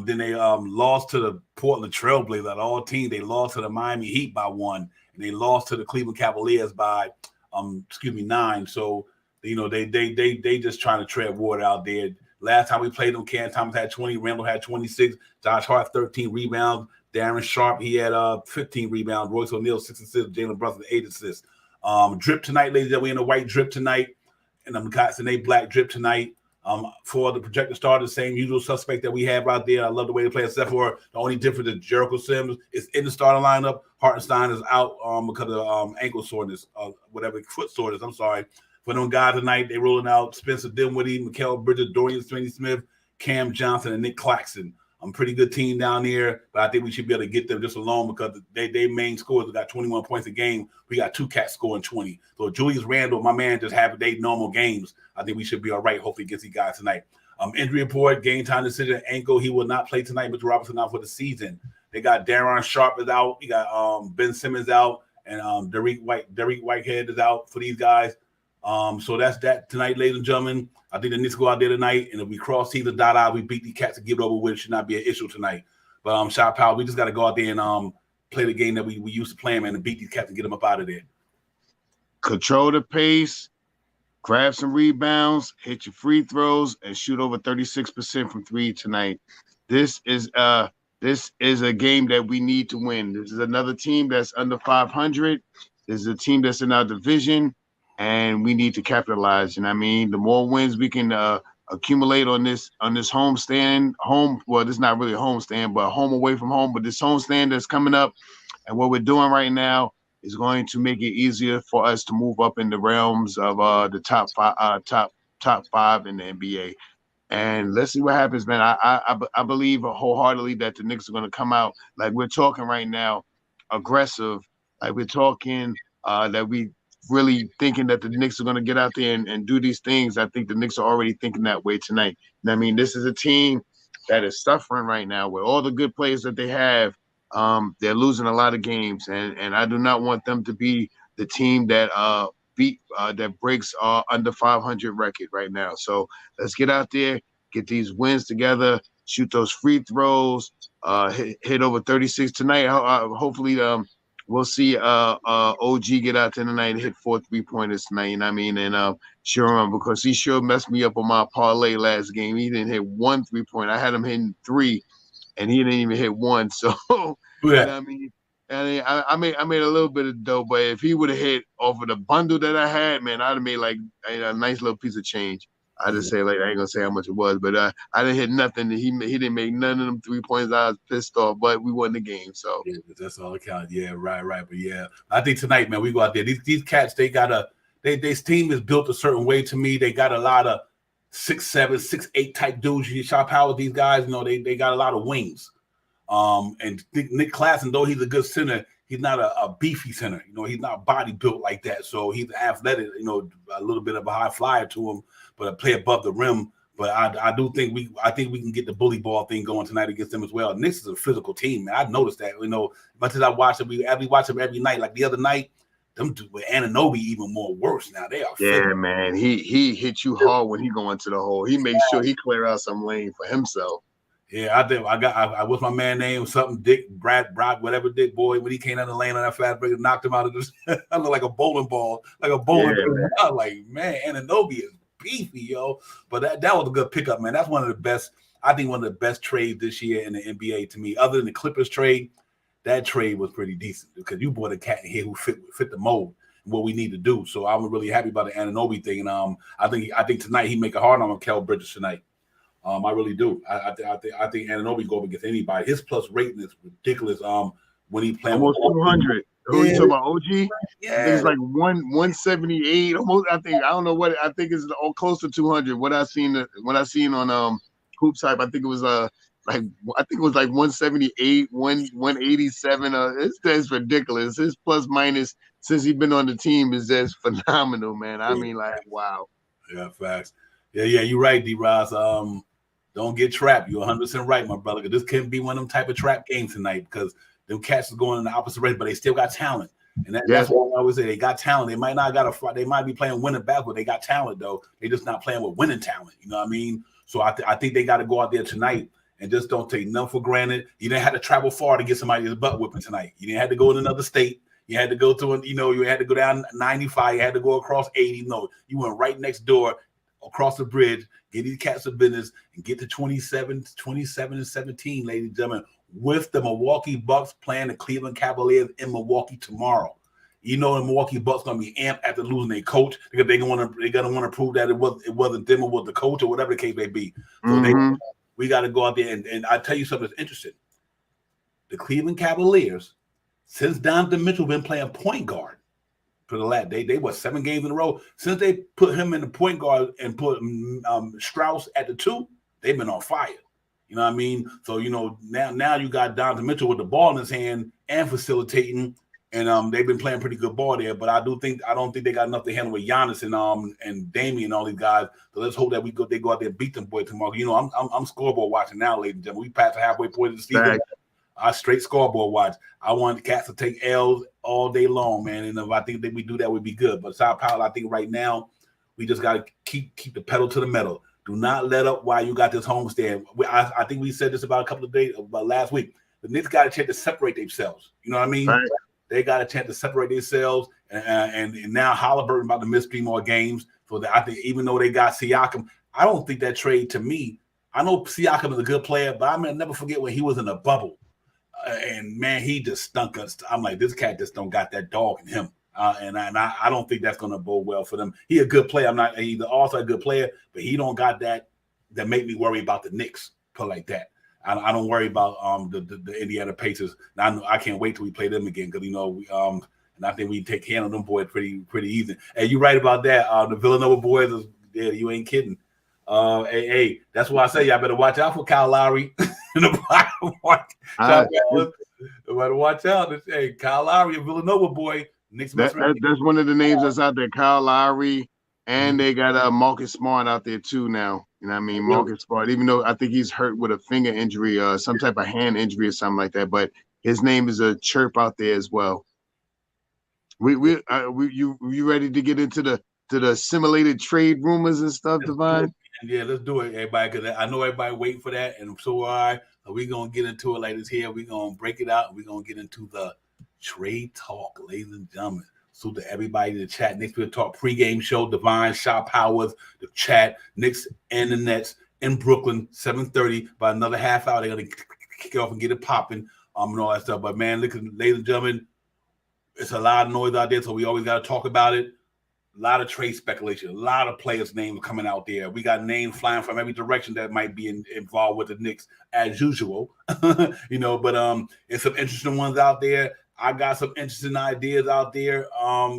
Then they lost to the Portland Trailblazers. At all teams, they lost to the Miami Heat by 1. And they lost to the Cleveland Cavaliers by 9. So they just trying to tread water out there. Last time we played them, Cam Thomas had 20, Randall had 26, Josh Hart 13 rebounds, Darren Sharp he had 15 rebounds, Royce O'Neal 6 assists, Jalen Brunson 8 assists. Drip tonight, ladies and gentlemen. We in a white drip tonight, and they black drip tonight. For the projected starter, same usual suspect that we have out there. I love the way they play, except for the only difference is Jericho Sims is in the starting lineup. Hartenstein is out because of ankle soreness, foot soreness. I'm sorry. For them guys tonight, they rolling out Spencer Dinwiddie, Mikal Bridges, Dorian Finney-Smith, Cam Johnson, and Nick Claxton. Pretty good team down there, but I think we should be able to get them just alone because they main scorers got 21 points a game. We got 2 cats scoring 20. So Julius Randle, my man, just have their normal games. I think we should be all right. Hopefully against these guys tonight. Injury report, game time decision, ankle. He will not play tonight, Mr. Robinson out for the season. They got Darren Sharp is out. You got Ben Simmons out, and Derek Whitehead is out for these guys. So that's that tonight, ladies and gentlemen. I think the Knicks go out there tonight, and if we cross T the dot I, we beat the cats and give it over with. It should not be an issue tonight. But Shot Power, we just got to go out there and play the game that we used to play, man, and beat these cats and get them up out of there. Control the pace, grab some rebounds, hit your free throws, and shoot over 36% from three tonight. This is a game that we need to win. This is another team that's under 500. This is a team that's in our division, and we need to capitalize. And I mean, the more wins we can accumulate on this homestand, well, this is not really a homestand, but home away from home. But this homestand that's coming up, and what we're doing right now is going to make it easier for us to move up in the realms of the top five in the NBA. And let's see what happens, man. I believe wholeheartedly that the Knicks are going to come out like we're talking right now, aggressive. Like we're talking that we really thinking that the Knicks are going to get out there and do these things. I think the Knicks are already thinking that way tonight. And I mean, this is a team that is suffering right now with all the good players that they have. They're losing a lot of games, and I do not want them to be the team that that breaks our under 500 record right now. So let's get out there, get these wins together, shoot those free throws, hit over 36 tonight. Hopefully, we'll see OG get out there tonight and hit 4 3-pointers tonight. You know what I mean? And sure, because he sure messed me up on my parlay last game. He didn't hit 1 3-pointer. I had him hitting 3, and he didn't even hit 1. So, you know what I mean? And I made a little bit of dough, but if he would have hit off of the bundle that I had, man, I'd have made like a nice little piece of change. I just say, like, I ain't gonna say how much it was, but I didn't hit nothing. He didn't make none of them 3 points. I was pissed off, but we won the game. So yeah, that's all that counts. Yeah, right. But yeah, I think tonight, man, we go out there. These cats, this team is built a certain way to me. They got a lot of 6'7", 6'8" type dudes. You shot power with these guys. You know, they got a lot of wings. And Nick Claxton, though he's a good center, he's not a beefy center. You know, he's not body built like that. So he's athletic, you know, a little bit of a high flyer to him, but a play above the rim. But I think we can get the bully ball thing going tonight against them as well. Knicks is a physical team, man. I've noticed that. You know, much as I watch it, we watch them every night. Like the other night, them with Anunoby even more worse now. They are physical. Man. He hit you hard when he go into the hole. He makes sure he clear out some lane for himself. Yeah, I did. What's my man name? Something Dick, Brad, whatever Dick boy. When he came out of the lane on that fast break and knocked him out of this, I look like a bowling ball, like a bowling ball. I was like, man, Anunoby is beefy, yo. But that was a good pickup, man. That's one of the best. I think one of the best trades this year in the NBA to me. Other than the Clippers trade, that trade was pretty decent because you brought a cat in here who fit the mold and what we need to do. So I'm really happy about the Anunoby thing. And I think tonight he make it hard on Mikal Bridges tonight. I really do. I think Anunoby go up against anybody. His plus rating is ridiculous. When he playing almost 200. Oh, you talking about OG? Yeah, I think it's like 178. Almost. I don't know what. I think it's close to 200. What I seen on Hoops Hype, I think it was like 178, 187. It's ridiculous. His plus minus since he's been on the team is just phenomenal, man. I mean, like, wow. Yeah, facts. Yeah, you're right, D-Ross. Don't get trapped. You're 100% right, my brother. This can't be one of them type of trap games tonight because them cats are going in the opposite direction, but they still got talent. And that's what I always say. They got talent. They might not they might be playing winning basketball. They got talent though. They just not playing with winning talent. You know what I mean? So I think they got to go out there tonight and just don't take nothing for granted. You didn't have to travel far to get somebody's butt whipping tonight. You didn't have to go in another state. You had to go to you had to go down 95. You had to go across 80. No, you went right next door across the bridge, get these cats of business, and get to 27 and 17, ladies and gentlemen, with the Milwaukee Bucks playing the Cleveland Cavaliers in Milwaukee tomorrow. You know the Milwaukee Bucks gonna be amped after losing their coach because they're gonna want to prove that it wasn't them or was the coach or whatever the case may be. So we got to go out there and I tell you something that's interesting. The Cleveland Cavaliers, since Donovan Mitchell been playing point guard for the last they 7 games in a row since they put him in the point guard and put Strauss at the 2, they've been on fire. You know what I mean? So now you got Donovan Mitchell with the ball in his hand and facilitating, and they've been playing pretty good ball there. But I don't think they got enough to handle with Giannis and Damian and all these guys. So let's hope that they go out there and beat them boys tomorrow. You know, I'm scoreboard watching now, ladies and gentlemen. We passed the halfway point of the season. I straight scoreboard watch. I want the cats to take L's all day long, man. And if I think that we do that, we'd be good. But Sao Paulo, I think right now we just got to keep the pedal to the metal. Do not let up while you got this homestand. I think we said this about a couple of days, about last week. The Knicks got a chance to separate themselves. You know what I mean? Right. They got a chance to separate themselves, and now Halliburton about to miss 3 more games. So that I think even though they got Siakam, I don't think that trade to me. I know Siakam is a good player, but I'm gonna never forget when he was in the bubble, and man, he just stunk us. I'm like, this cat just don't got that dog in him, and I don't think that's gonna bode well for them. He a good player. He's also a good player, but he don't got that make me worry about the Knicks. Put like that. I don't worry about the Indiana Pacers. Now, I can't wait till we play them again because and I think we take care of them boys pretty easy. And you're right about that. The Villanova boys, you ain't kidding. Hey, that's why I say y'all better watch out for Kyle Lowry. Better watch out. Hey, Kyle Lowry, a Villanova boy. That's one of the names that's out there. Kyle Lowry, and they got Marcus Smart out there too now. You know what I mean? Marcus Smart, even though I think he's hurt with a finger injury, some type of hand injury or something like that, but his name is a chirp out there as well. You ready to get into the simulated trade rumors and stuff, Divine? Yeah, let's do it, everybody, because I know everybody waiting for that, and so are I. We're going to get into it like this here. We're going to break it out, and we're going to get into the trade talk, ladies and gentlemen. So to everybody in the chat, Knicks will talk pregame show, Divine, Shop Powers, the chat, Knicks and the Nets in Brooklyn, 7:30. By another half hour, they're going to kick it off and get it popping, and all that stuff. But man, look, ladies and gentlemen, it's a lot of noise out there, so we always got to talk about it. A lot of trade speculation, a lot of players' names coming out there. We got names flying from every direction that might be involved with the Knicks as usual, but it's some interesting ones out there. I got some interesting ideas out there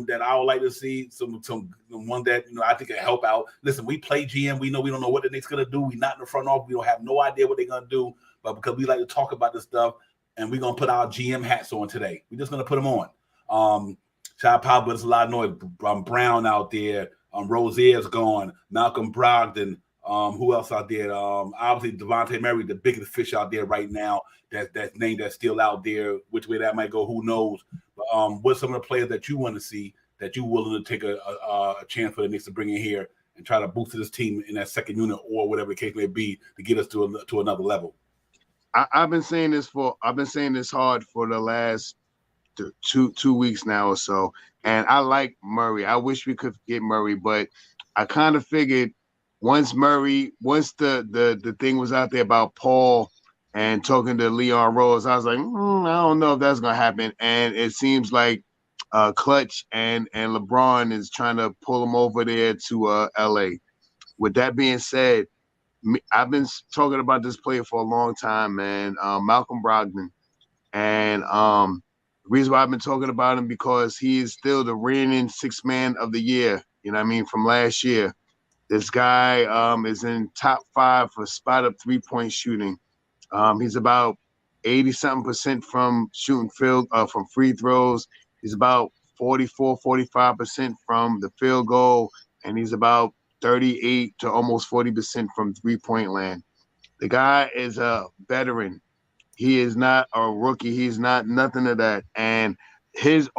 that I would like to see. Some one that I think can help out. Listen, we play GM. We don't know what the Knicks gonna do. We're not in the front office. We don't have no idea what they're gonna do. But because we like to talk about this stuff, and we're gonna put our GM hats on today. We're just gonna put them on. Shout out, but there's a lot of noise. Brown out there. Rozier's gone. Malcolm Brogdon. Who else out there? Obviously, Devontae Murray, the biggest fish out there right now. That name that's still out there. Which way that might go, who knows? But what's some of the players that you want to see that you're willing to take a chance for the Knicks to bring in here and try to boost this team in that second unit or whatever the case may be to get us to another level? I've been saying this hard for the last 2 weeks now or so, and I like Murray. I wish we could get Murray, but I kind of figured once the thing was out there about Paul and talking to Leon Rose, I was like, I don't know if that's gonna happen. And it seems like Clutch and LeBron is trying to pull him over there to LA. With that being said, I've been talking about this player for a long time, man. Malcolm Brogdon, and the reason why I've been talking about him because he is still the reigning sixth man of the year. You know what I mean? From last year, this guy is in top 5 for spot up 3-point shooting. He's about 80-something% from shooting from free throws. He's about 45% from the field goal, and he's about 38 to almost 40% from 3-point land. The guy is a veteran. He is not a rookie. He's not nothing of that. And his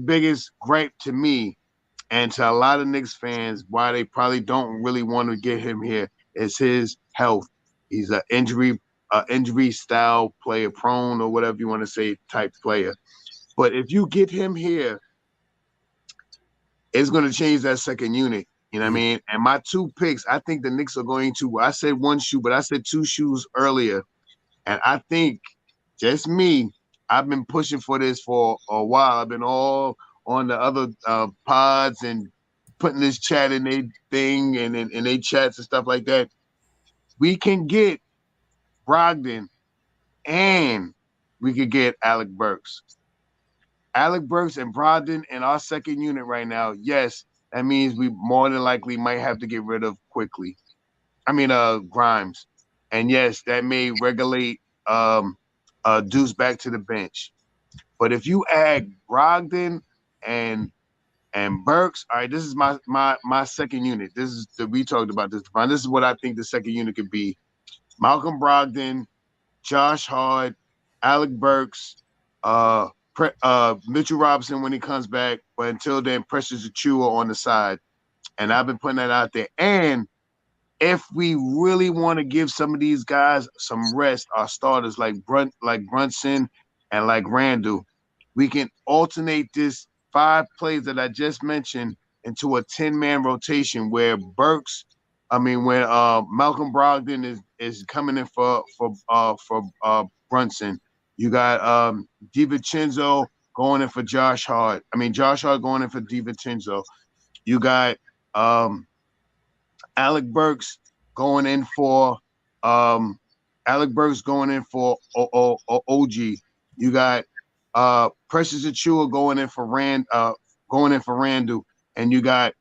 biggest gripe to me and to a lot of Knicks fans, why they probably don't really want to get him here, is his health. He's an injury style player, prone or whatever you want to say type player. But if you get him here, it's going to change that second unit. You know what I mean? And my 2 picks, I think the Knicks are going to, I said 1 shoe, but I said 2 shoes earlier. And I think, just me, I've been pushing for this for a while. I've been all on the other pods and putting this chat in their thing and they chats and stuff like that. We can get Brogdon and we could get Alec Burks. Alec Burks and Brogdon in our second unit right now, yes, that means we more than likely might have to get rid of Grimes. And yes, that may regulate Deuce back to the bench. But if you add Brogdon and Burks, all right, this is my second unit. We talked about this. This is what I think the second unit could be. Malcolm Brogdon, Josh Hart, Alec Burks, Mitchell Robinson when he comes back. But until then, Precious Achiuwa on the side. And I've been putting that out there. And if we really want to give some of these guys some rest, our starters like Brunson and like Randall, we can alternate this 5 plays that I just mentioned into a 10-man rotation where Malcolm Brogdon is coming in for Brunson. You got DiVincenzo going in for Josh Hart. Josh Hart going in for DiVincenzo. You got Alec Burks going in for OG. You got Precious Achiuwa going in for Randall, and you got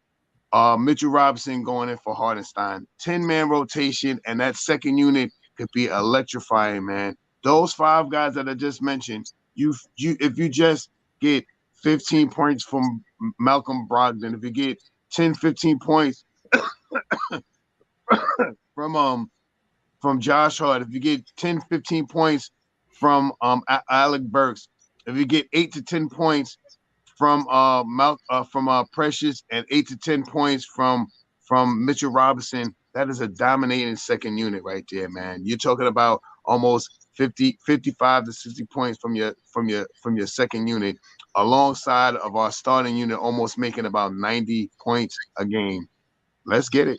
Mitchell Robinson going in for Hartenstein. 10-man rotation, and that second unit could be electrifying, man. Those 5 guys that I just mentioned, if you just get 15 points from Malcolm Brogdon, if you get 10, 15 points from Josh Hart, if you get 10, 15 points from Alec Burks, if you get 8 to 10 points from Precious and 8 to 10 points from Mitchell Robinson, that is a dominating second unit right there, man. You're talking about almost 55 to 60 points from your second unit, alongside of our starting unit almost making about 90 points a game. Let's get it.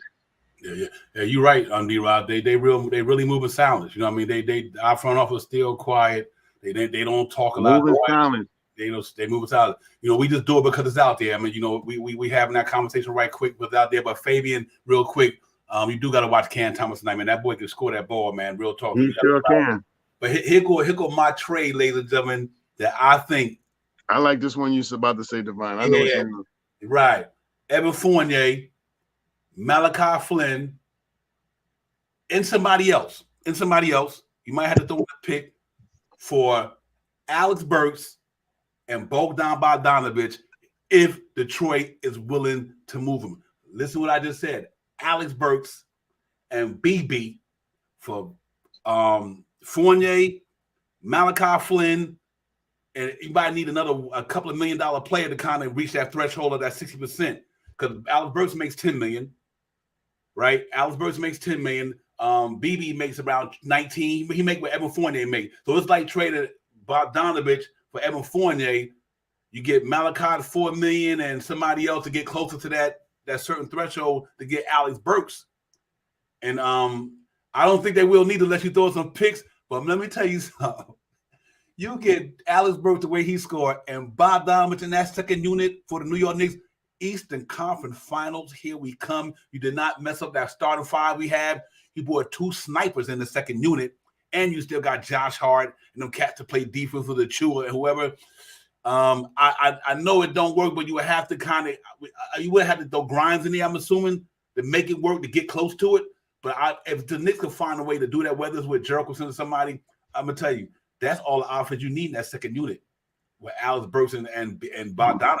Yeah. You're right, D-Rod. They really moving silence. You know what I mean? Our front office still quiet. They don't talk a lot. Moving silent. They move us out. We just do it because it's out there. We having that conversation right quick with out there. But Fabian, real quick, you do got to watch Cam Thomas tonight, man. That boy can score that ball, man. Real talk. He sure can. But here go my trade, ladies and gentlemen, that I think. I like this one you're about to say, Divine. I know what you mean. Right. Evan Fournier, Malachi Flynn, and somebody else. You might have to throw a pick for Alex Burks and Bogdan Bogdanovic if Detroit is willing to move him. Listen to what I just said. Alex Burks and BB for Fournier, Malachi Flynn, and you might need a couple of $1 million player to kind of reach that threshold of that 60%. Because Alex Burks makes $10 million, right? Alex Burks makes $10 million. BB makes around 19. He make what Evan Fournier make. So it's like trading Bogdanovic for Evan Fournier. You get Malachi $4 million and somebody else to get closer to that certain threshold to get Alex Burks. And I don't think they will need to let you throw some picks, but let me tell you something. You get Alex Burks the way he scored and Bogdanovic in that second unit for the New York Knicks, Eastern Conference Finals, here we come. You did not mess up that starting 5 we had. You brought 2 snipers in the second unit, and you still got Josh Hart and them cats to play defense with the Chua and whoever. I know it don't work, but you would have to throw Grimes in there, I'm assuming, to make it work, to get close to it. But if the Knicks could find a way to do that, whether it's with Jericho or somebody, I'm going to tell you, that's all the offense you need in that second unit with Alex Burks and Bogdanovic.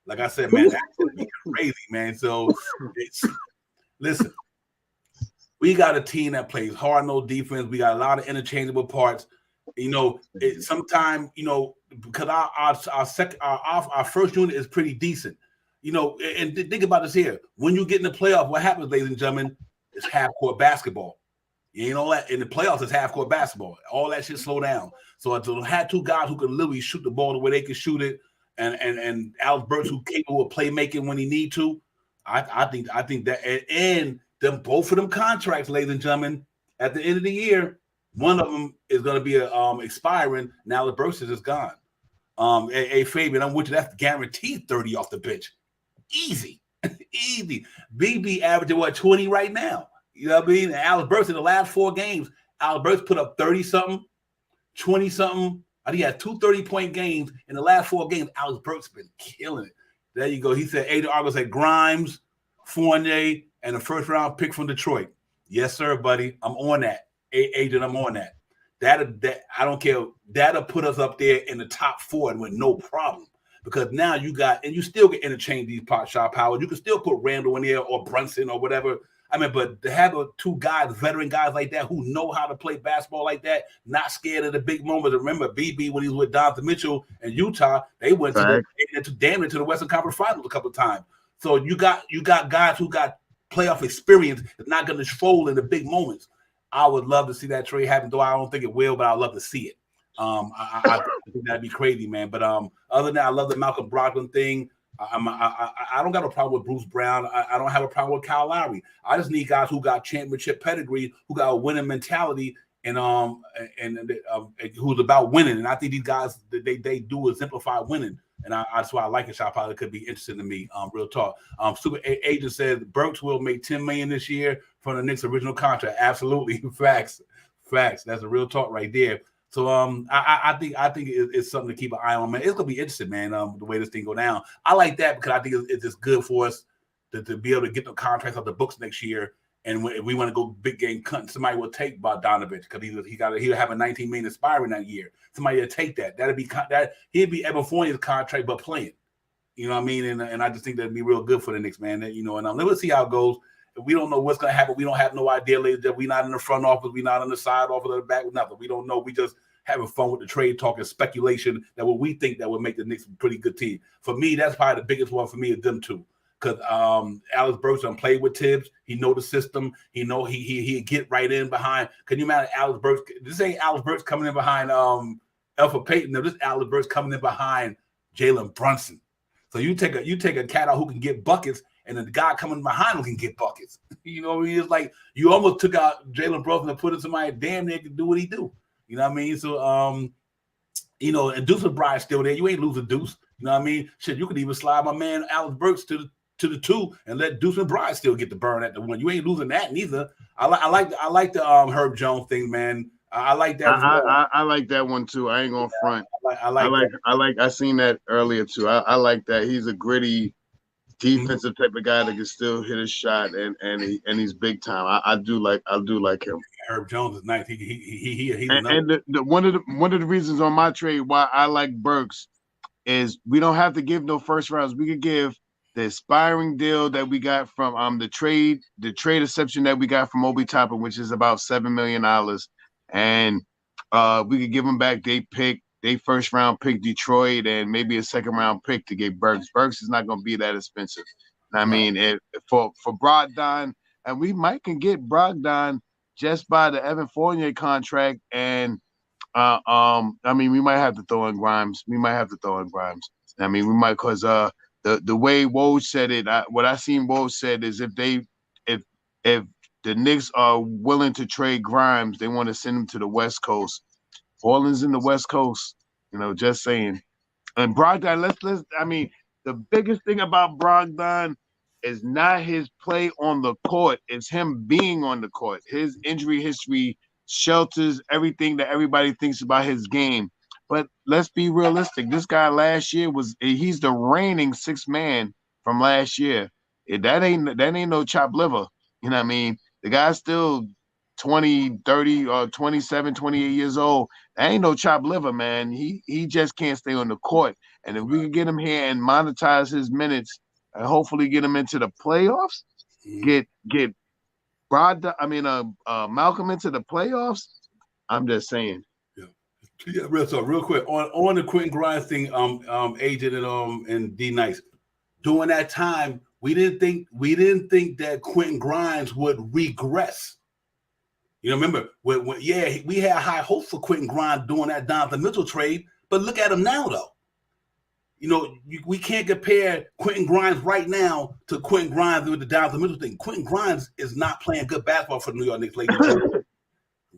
Like I said, man, that's crazy, man. So, listen, we got a team that plays hard-nosed defense. We got a lot of interchangeable parts. Sometimes, because our first unit is pretty decent. And think about this here. When you get in the playoff, what happens, ladies and gentlemen, is half-court basketball. That in the playoffs, it's half-court basketball. All that shit slow down. So to have 2 guys who can literally shoot the ball the way they can shoot it, and Alex Burks who's capable of playmaking when he need to, I think that and them both of them contracts, ladies and gentlemen, at the end of the year, one of them is going to be expiring. Now Alex Burks is gone. Hey Fabian, I'm with you. That's guaranteed 30 off the bench, easy. BB averaging 20 right now. You know what I mean? And Alex Burks in the last 4 games, Alex Burks put up 30-something, 20-something. I think he had 2 30-point games in the last 4 games. Alex Burks been killing it. There you go. He said Adrian Argo said Grimes, Fournier, and a first-round pick from Detroit. Yes, sir, buddy. I'm on that. Adrian, I'm on that. That I don't care. That'll put us up there in the top 4 and with no problem. Because now you still can interchange these shot powers. You can still put Randall in there or Brunson or whatever. But to have 2 guys, veteran guys like that who know how to play basketball like that, not scared of the big moments. Remember, BB, when he was with Donovan Mitchell in Utah, they went to the Western Conference Finals a couple of times. So you got guys who got playoff experience is not going to fold in the big moments. I would love to see that trade happen, though I don't think it will, but I'd love to see it. I think that'd be crazy, man. But other than that, I love the Malcolm Brogdon thing. I don't got a problem with Bruce Brown. I don't have a problem with Kyle Lowry. I just need guys who got championship pedigree, who got a winning mentality, and who's about winning. And I think these guys, they do exemplify winning. And that's why I like it. Shot probably could be interesting to me. Real talk. Super Agent said Burks will make $10 million this year from the Knicks' original contract. Absolutely, facts. That's a real talk right there. So I think it's something to keep an eye on, man. It's gonna be interesting, man. The way this thing go down, I like that because I think it's just good for us to be able to get the contracts off the books next year. And if we want to go big game cut, somebody will take Bogdanovich because he'll have a $19 million expiring that year. Somebody will take that. He'd be Evan Fournier's contract, but playing. You know what I mean? And I just think that'd be real good for the Knicks, man. And let's see how it goes. If we don't know what's gonna happen, we don't have no idea. That we're not in the front office, we're not on the side office or the back, nothing. We don't know. We just having fun with the trade talk and speculation that what we think that would make the Knicks a pretty good team. For me, that's probably the biggest one for me is them two. Because Alex Burks done played with Tibbs. He know the system. He know he get right in behind. Can you imagine Alex Burks? This ain't Alex Burks coming in behind Elfrid Payton. No, this Alex Burks coming in behind Jalen Brunson. So you take a cat out who can get buckets, and then the guy coming behind him can get buckets. You know what I mean? It's like you almost took out Jalen Brunson and put in somebody damn near can do what he do. You know what I mean? So and Deuce McBride's still there. You ain't losing Deuce. You know what I mean? Shit, you could even slide my man Alex Burks to the 2 and let Deuce McBride still get the burn at the 1. You ain't losing that neither. I like the Herb Jones thing, man. I like that. I like that one too. I ain't gonna front. I seen that earlier too. I like that. He's a gritty defensive type of guy that can still hit a shot and he's big time. I do like him. Herb Jones is nice. He's and one of the reasons on my trade why I like Burks is we don't have to give no first rounds. We could give the expiring deal that we got from the trade exception that we got from Obi Toppin, which is about $7 million. And we could give them back they first round pick Detroit and maybe a second round pick to get Burks. Burks is not going to be that expensive. I mean, for Brogdon, and we can get Brogdon just by the Evan Fournier contract. And I mean, we might have to throw in Grimes. I mean, we might because the way Woj said it, what I seen Woj said is if the Knicks are willing to trade Grimes, they want to send him to the West Coast. Portland's in the West Coast, just saying. And Brogdon, I mean, the biggest thing about Brogdon is not his play on the court, it's him being on the court. His injury history shelters everything that everybody thinks about his game. But let's be realistic. This guy last year he's the reigning sixth man from last year. That ain't no chopped liver. You know what I mean? The guy's still 20, 30, or 27, 28 years old. That ain't no chopped liver, man. He just can't stay on the court. And if we can get him here and monetize his minutes and hopefully get him into the playoffs, get Malcolm into the playoffs, I'm just saying. Yeah, real quick on the Quentin Grimes thing, Agent and D Nice. During that time, we didn't think that Quentin Grimes would regress. Remember when we had high hopes for Quentin Grimes doing that Donovan Mitchell trade, but look at him now though. We can't compare Quentin Grimes right now to Quentin Grimes with the Donovan Mitchell thing. Quentin Grimes is not playing good basketball for the New York Knicks ladies and gentlemen.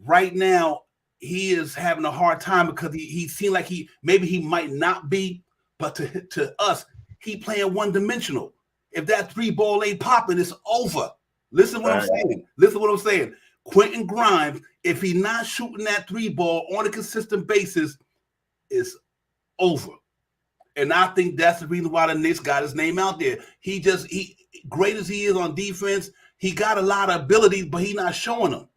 Right now, he is having a hard time because he seemed like he might not be, but to us, he playing one-dimensional. If that 3-ball ain't popping, it's over. Listen what I'm saying. Quentin Grimes, if he's not shooting that 3-ball on a consistent basis, it's over. And I think that's the reason why the Knicks got his name out there. He great as he is on defense, he got a lot of abilities, but he's not showing them.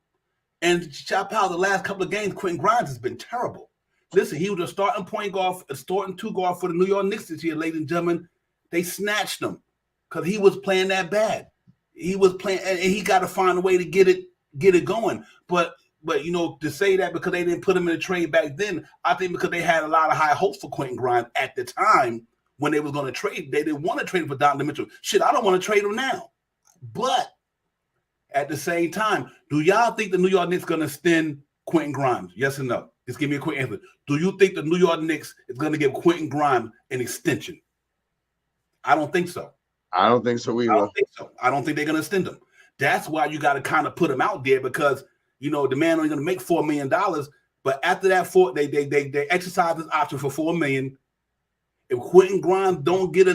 And chop out the last couple of games, Quentin Grimes has been terrible. Listen, he was a starting point guard, a starting 2 guard for the New York Knicks this year, ladies and gentlemen. They snatched him because he was playing that bad. He was playing, and he got to find a way to get it going. But to say that because they didn't put him in the trade back then, I think because they had a lot of high hopes for Quentin Grimes at the time when they was going to trade. They didn't want to trade him for Donovan Mitchell. Shit, I don't want to trade him now. But At the same time, do y'all think the New York Knicks going to extend Quentin Grimes? Yes or no? Just give me a quick answer. Do you think the New York Knicks is going to give Quentin Grimes an extension? I don't think so. I don't think so either. I don't think so. I don't think they're going to extend him. That's why you got to kind of put him out there because, you know, the man only going to make $4 million. But after that, they exercise this option for $4 million. If Quentin Grimes don't get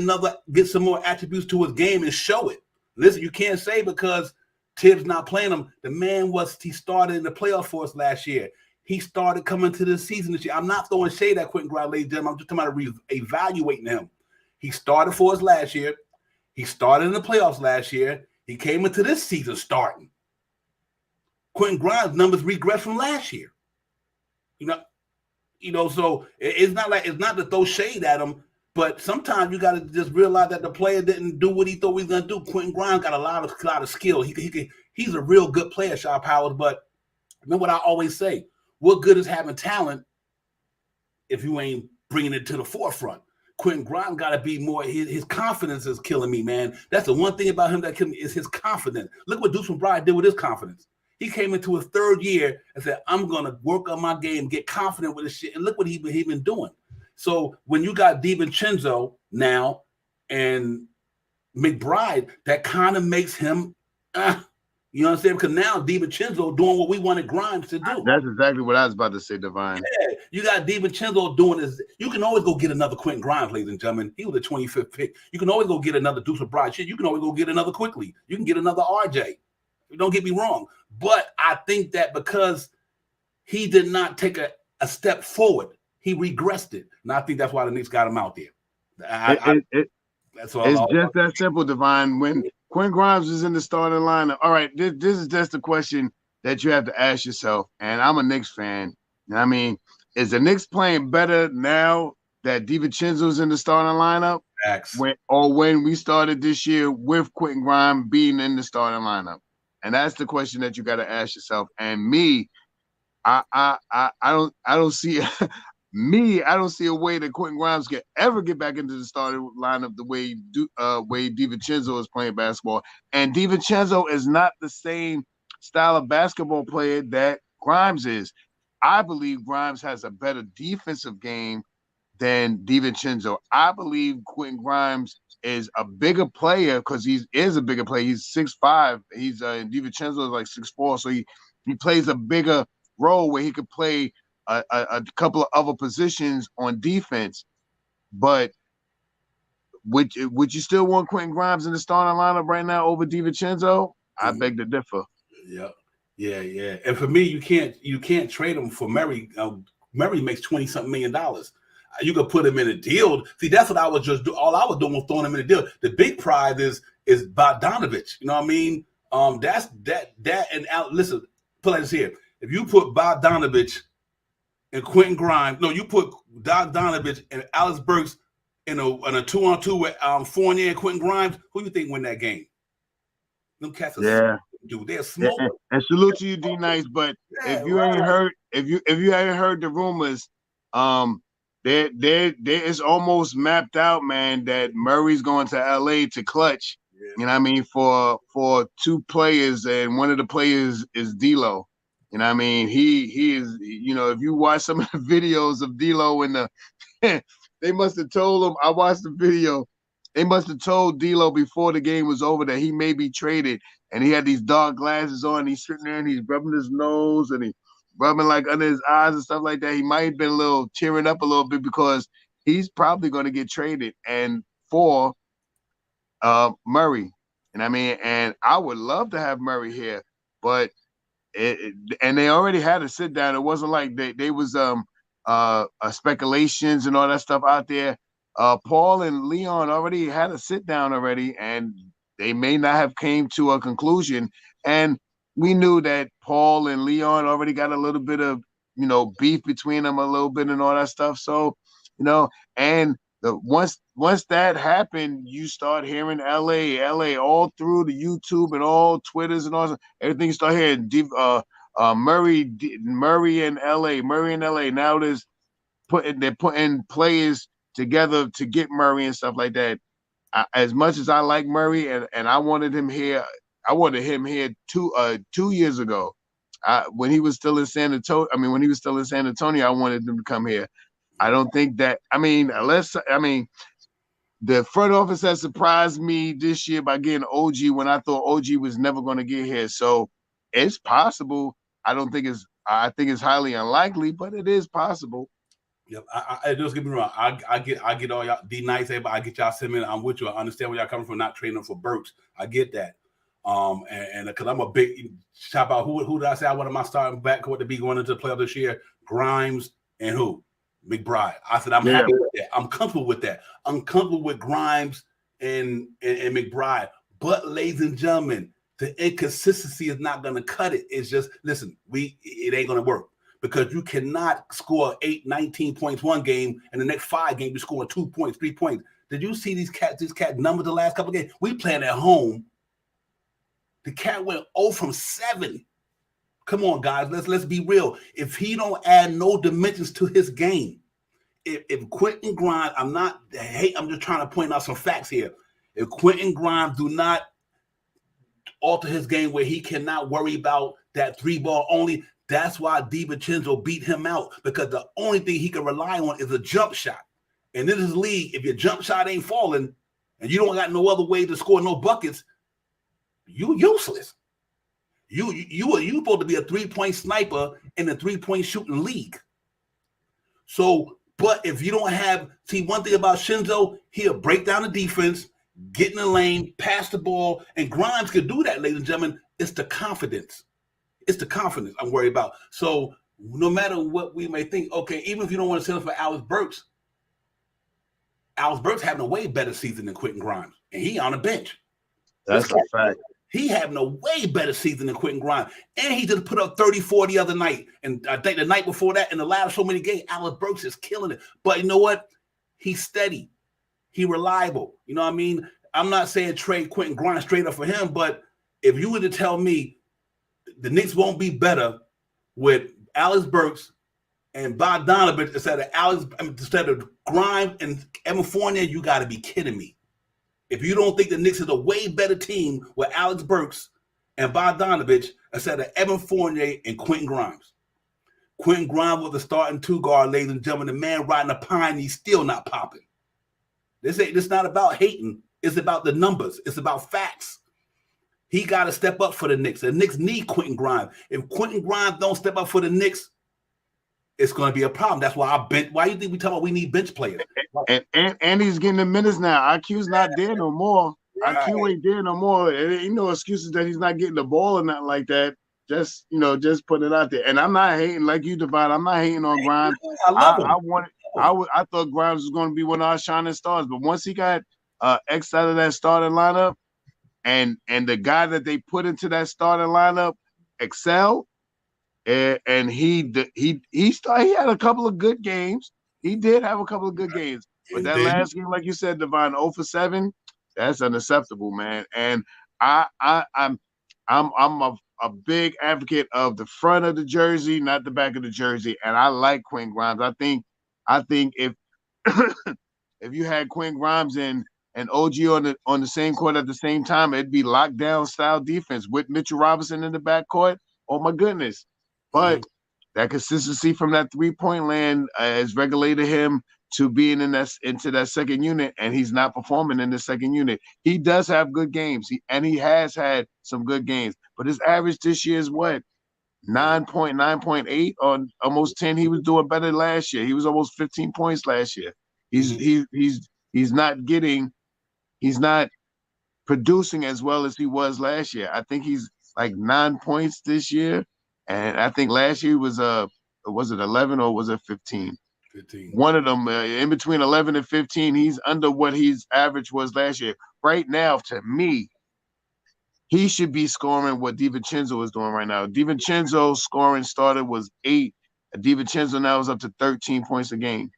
some more attributes to his game and show it. Listen, you can't say because Tibbs not playing him. The man he started in the playoff for us last year. He started coming to the season this year. I'm not throwing shade at Quentin Grimes, ladies and gentlemen. I'm just talking about evaluating him. He started for us last year. He started in the playoffs last year. He came into this season starting. Quentin Grimes' numbers regressed from last year. So it's not to throw shade at him, but sometimes you got to just realize that the player didn't do what he thought he was going to do. Quentin Grimes got a lot of skill. He's a real good player, Shaw Powers. But remember what I always say: what good is having talent if you ain't bringing it to the forefront? Quentin Grimes got to be more. His confidence is killing me, man. That's the one thing about him that kills me is his confidence. Look what Deuce McBride did with his confidence. He came into his third year and said, I'm going to work on my game, get confident with this shit. And look what he been doing. So when you got DiVincenzo now and McBride, that kind of makes him, you know what I'm saying? Because now DiVincenzo doing what we wanted Grimes to do. That's exactly what I was about to say, Divine. Yeah, you got DiVincenzo doing this. You can always go get another Quentin Grimes, ladies and gentlemen. He was the 25th pick. You can always go get another Deuce McBride. Shit, you can always go get another quickly. You can get another RJ. Don't get me wrong. But I think that because he did not take a step forward, he regressed it. And I think that's why the Knicks got him out there. That's all. It's just that simple, Divine. When Quentin Grimes is in the starting lineup, all right, this is just the question that you have to ask yourself. And I'm a Knicks fan. I mean, is the Knicks playing better now that DiVincenzo's in the starting lineup? When we started this year with Quentin Grimes being in the starting lineup? And that's the question that you got to ask yourself. And me, I don't see I don't see a way that Quentin Grimes can ever get back into the starting lineup the way DiVincenzo is playing basketball. And DiVincenzo is not the same style of basketball player that Grimes is. I believe Grimes has a better defensive game than DiVincenzo. I believe Quentin Grimes is a bigger player because he is a bigger player. He's 6'5". He's DiVincenzo is like 6'4", so he plays a bigger role where he could play a couple of other positions on defense. But would you still want Quentin Grimes in the starting lineup right now over DiVincenzo? I beg to differ. Yeah. And for me, you can't trade him for Murray. Murray makes $20-something million. You could put him in a deal. See, that's what I was just doing. All I was doing was throwing him in a deal. The big prize is Bogdanovich. You know what I mean? That's that and out. Listen, put like this here. If you put Bogdanovich and Quentin Grimes, no, you put Bogdanovich and Alex Burks in a 2-on-2 with Fournier and Quentin Grimes, who do you think win that game? Them cats are dude, they're small. And salute to you, D Nice. But if you ain't heard the rumors, there is almost mapped out, man, that Murray's going to LA to clutch. Yeah. You know what I mean, for two players, and one of the players is D'Lo. You know what I mean? He is, you know, if you watch some of the videos of D'Lo in the they must have told him, I watched the video, they must have told D'Lo before the game was over that he may be traded. And he had these dark glasses on, he's sitting there and he's rubbing his nose and he rubbing like under his eyes and stuff like that. He might have been a little tearing up a little bit because he's probably going to get traded and for Murray. And I mean, and I would love to have Murray here, but and they already had a sit down. It wasn't like they was speculations and all that stuff out there. Paul and Leon already had a sit down already, and they may not have came to a conclusion. And we knew that Paul and Leon already got a little bit of, you know, beef between them a little bit and all that stuff. So, you know, and once that happened, you start hearing LA all through the YouTube and all Twitters and all everything. You start hearing Murray and LA. Now they're putting players together to get Murray and stuff like that. As much as I like Murray and I wanted him here, I wanted him here 2 years ago. When he was still in San Antonio, I wanted him to come here. I don't think that. The front office has surprised me this year by getting OG when I thought OG was never going to get here. So it's possible. I think it's highly unlikely, but it is possible. Yep. I just get me wrong. I get all y'all D-Nice, everybody. I get y'all sentiment. I'm with you. I understand where y'all coming from, not trading them for Burks. I get that. And because I'm a big shout out. Who did I say I wanted my starting backcourt to be going into the playoff this year? Grimes and who? McBride. I said I'm happy with that. I'm comfortable with that. I'm comfortable with Grimes and McBride. But ladies and gentlemen, the inconsistency is not going to cut it. It's just listen. It ain't going to work. Because you cannot score 19 points one game, and the next 5 games you're scoring 2 points, 3 points. Did you see these cat numbers the last couple of games? We playing at home. The cat went 0 from 7. Come on, guys, let's be real. If he don't add no dimensions to his game, if Quentin Grimes, I'm just trying to point out some facts here. If Quentin Grimes do not alter his game where he cannot worry about that 3-ball only. That's why DiVincenzo beat him out, because the only thing he can rely on is a jump shot. And in this league, if your jump shot ain't falling and you don't got no other way to score no buckets, you useless. You supposed to be a 3-point sniper in the 3-point shooting league. So, but if you don't have, one thing about Shinzo, he'll break down the defense, get in the lane, pass the ball, and Grimes could do that, ladies and gentlemen. It's the confidence. It's the confidence I'm worried about. So no matter what we may think, okay, even if you don't want to sell for Alex Burks having a way better season than Quentin Grimes, and he on the bench. That's a fact. He having a way better season than Quentin Grimes, and he just put up 34 the other night. And I think the night before that, in the last so many games, Alex Burks is killing it. But you know what? He's steady. He reliable. You know what I mean? I'm not saying trade Quentin Grimes straight up for him, but if you were to tell me the Knicks won't be better with Alex Burks and Bogdanovich instead of Grimes and Evan Fournier, you got to be kidding me. If you don't think the Knicks is a way better team with Alex Burks and Bogdanovich instead of Evan Fournier and Quentin Grimes. Quentin Grimes was the starting 2-guard, ladies and gentlemen. The man riding the pine, he's still not popping. This not about hating. It's about the numbers. It's about facts. He got to step up for the Knicks. The Knicks need Quentin Grimes. If Quentin Grimes don't step up for the Knicks, it's going to be a problem. That's why why do you think we talk about we need bench players? And he's getting the minutes now. IQ's not there no more. Right. IQ ain't there no more. There ain't no excuses that he's not getting the ball or nothing like that. Just put it out there. And I'm not hating like you, Divine. I'm not hating on Grimes. I love him. I thought Grimes was going to be one of our shining stars, but once he got X out of that starting lineup, and the guy that they put into that starting lineup excelled, and he had a couple of good games. He did have a couple of good games, but that last game, like you said, Divine, 0 for 7, that's unacceptable, man. And I'm a big advocate of the front of the jersey, not the back of the jersey. And I like Quentin Grimes. I think if if you had Quentin Grimes and OG on the same court at the same time, it'd be lockdown style defense with Mitchell Robinson in the backcourt. Oh my goodness! But that consistency from that 3-point land has regulated him to being into that second unit, and he's not performing in the second unit. He does have good games, he has had some good games, but his average this year is what? 9.8 on almost 10. He was doing better last year. He was almost 15 points last year. He's not producing as well as he was last year. I think he's like 9 points this year, and I think last year was it 11 or was it 15? 15. One of them in between 11 and 15. He's under what his average was last year. Right now, to me, he should be scoring what DiVincenzo is doing right now. DiVincenzo's scoring started was 8. DiVincenzo now is up to 13 points a game.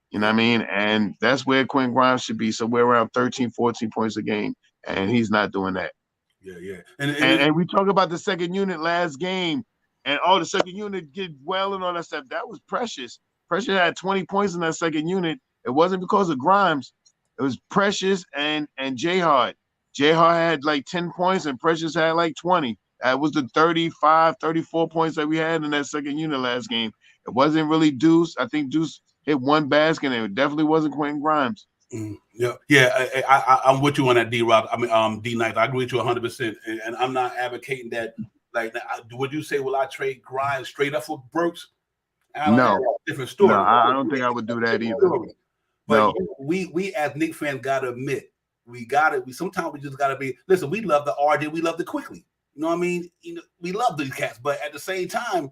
You know what I mean? And that's where Quentin Grimes should be, somewhere around 13, 14 points a game. And he's not doing that. Yeah. And we talk about the second unit last game, and the second unit did well and all that stuff. That was Precious. Precious had 20 points in that second unit. It wasn't because of Grimes. It was Precious and J Hard. Jay Hart had like 10 points and Precious had like 20. That was the 35, 34 points that we had in that second unit last game. It wasn't really Deuce. I think Deuce hit one basket, and it definitely wasn't Quentin Grimes. I'm with you on that, D-Rock. I mean, D-Nice. I agree with you 100%. And I'm not advocating that. Like, would you say, will I trade Grimes straight up for Brooks? No. Different story. No, I don't think I would do that either. But we as Knicks fans got to admit, we sometimes we just got to be, listen, we love the RJ, we love the Quickly. You know what I mean? You know, we love these cats, but at the same time,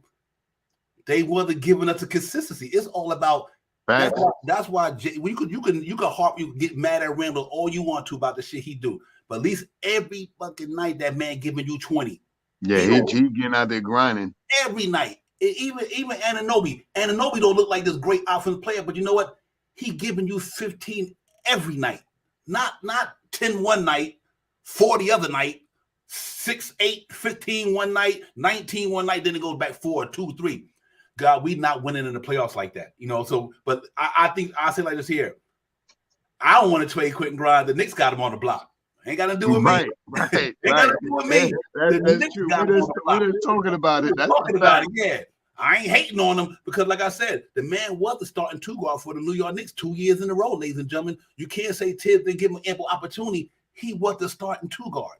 they wasn't giving us the consistency. It's all about that's why you can get mad at Randall all you want to about the shit he do, but at least every fucking night that man giving you 20. Yeah, he getting out there grinding every night. Even Anunoby don't look like this great offensive player, but you know what? He giving you 15 every night, not 10 one night, 40 other night. 6, 8, 15 one night, 19 one night, then it goes back 4, 2, 3. God, we not winning in the playoffs like that, you know. So, but I think I say like this here. I don't want to trade Quentin Grimes. The Knicks got him on the block. Ain't got to do with me. Right. Ain't got to do with me. That's true. We're just talking about it. That's talking about it. Yeah, I ain't hating on him because, like I said, the man was the starting two guard for the New York Knicks 2 years in a row, ladies and gentlemen. You can't say Tibbs didn't give him ample opportunity. He was the starting two guard.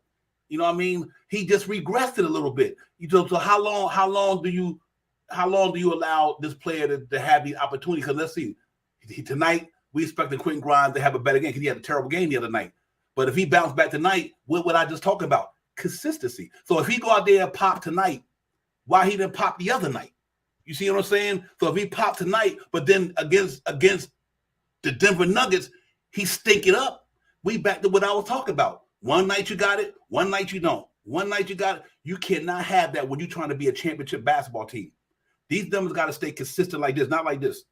You know what I mean? He just regressed it a little bit. So how long do you allow this player to have the opportunity? Because let's see, tonight we expected Quentin Grimes to have a better game because he had a terrible game the other night. But if he bounced back tonight, what would I just talk about? Consistency. So if he go out there and pop tonight, why he didn't pop the other night? You see what I'm saying? So if he popped tonight, but then against the Denver Nuggets, he stink it up. We back to what I was talking about. One night you got it, one night you don't. One night you got it. You cannot have that when you're trying to be a championship basketball team. These numbers got to stay consistent like this, not like this.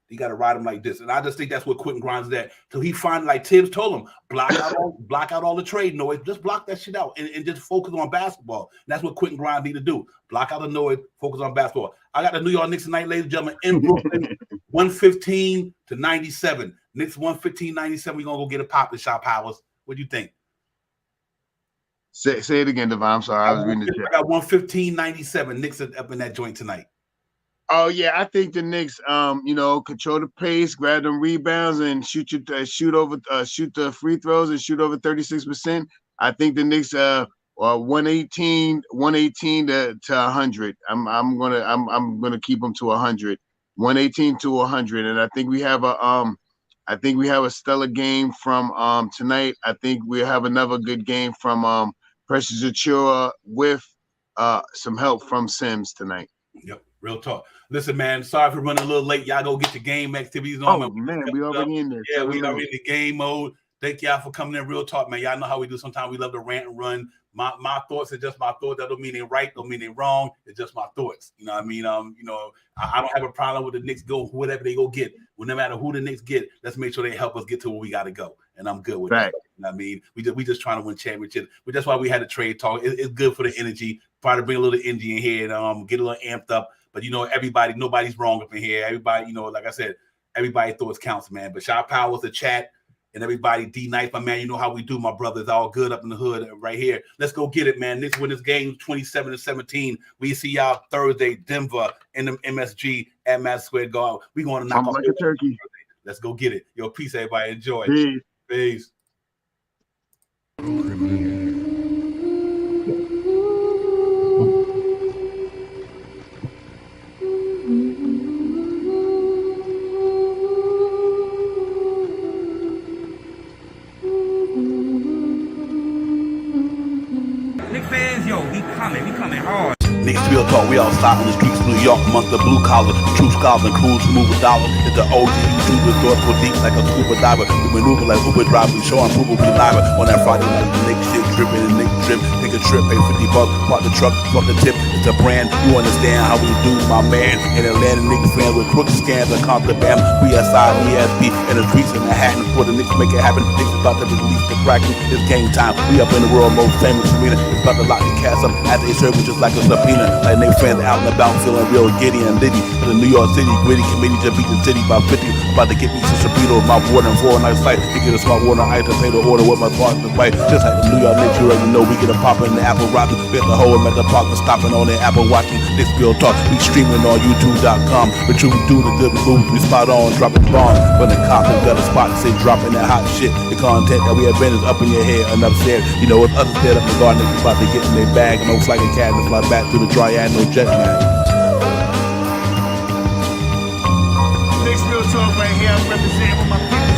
You got to ride them like this. And I just think that's what Quentin Grimes is at. So he finally, like Tibbs told him, block out all the trade noise. Just block that shit out and just focus on basketball. And that's what Quentin Grimes need to do. Block out the noise, focus on basketball. I got the New York Knicks tonight, ladies and gentlemen, in Brooklyn, 115-97. Knicks 115-97. We're going to go get a pop in Shop Powers. What do you think? Say it again, Devon. I'm sorry. I was reading the chat. I got 115-97. Knicks up in that joint tonight. Oh yeah, I think the Knicks, control the pace, grab them rebounds, and shoot the free throws and shoot over 36%. I think the Knicks 118 to 100. I'm gonna keep them to 100, 118 to 100, and I think we have a stellar game from tonight. I think we have another good game from Precious Achua with some help from Sims tonight. Yep, real talk. Listen, man, sorry for running a little late. Y'all go get your game activities on. Oh, man, we already in there. Yeah, we already in the game mode. Thank y'all for coming in. Real talk, man. Y'all know how we do. Sometimes we love to rant and run. My thoughts are just my thoughts. That don't mean they're right. Don't mean they're wrong. It's just my thoughts. You know what I mean? I don't have a problem with the Knicks go whatever they go get. Well, no matter who the Knicks get, let's make sure they help us get to where we got to go. And I'm good with that. You know what I mean? We just trying to win championships. But that's why we had a trade talk. It's good for the energy. Try to bring a little energy in here and get a little amped up. But, nobody's wrong up in here. Everybody, like I said, everybody thoughts counts, man. But Shop Powers, the chat, and everybody, D-Nice, my man, you know how we do, my brothers, all good up in the hood right here. Let's go get it, man. Knicks win this game 27-17. We see y'all Thursday, Denver, in the MSG at Madison Square Garden. We going to knock off like a turkey. Let's go get it. Yo, peace, everybody. Enjoy. Peace. Knicks fans, yo, we coming hard. Niggas real talk, we outside on the streets of New York amongst the blue collar, true scholars and crews who move with dollars. It's the OG YouTubers, thoughtful deep like a scuba diver. We maneuver like Uber drivers, we show and prove we live on that Friday night. The Knicks shit dripping and Knicks drip. Take a trip, pay $50, park the truck, fuck the tip. It's a brand, you understand how we do, my man. In Atlanta, nigga fan with crooked scams and contraband. We SI, ESP, in the streets in Manhattan. For the Knicks make it happen. Niggas about to release the Kraken. It's game time. We up in the world most famous arena. It's about to lock the cats up after they serve it just like a subpoena. Like Nick fans out and about feeling real giddy and litty. For the New York City gritty committee to beat the city by 50. About to get me some Sabrito, my water and 4 nights flight. To get a smart water ice to pay the order with my thoughts to fight. Just like the New York Knicks, you already know we get a pop in the Apple rockin'. Get the whole at the park and stopping on the Apple watching. Knicks Bill Talk. We streaming on YouTube.com. But you do the good moves, we spot on, dropping bombs. When the cops have got a spot to say dropping that hot shit. The content that we have been is up in your head, enough said. You know what's others dead up in the garden, niggas about to get in their bag. No flag a cat and fly back to the triad, no jet lag. Knicks Real Talk right here. I'm representing with my people.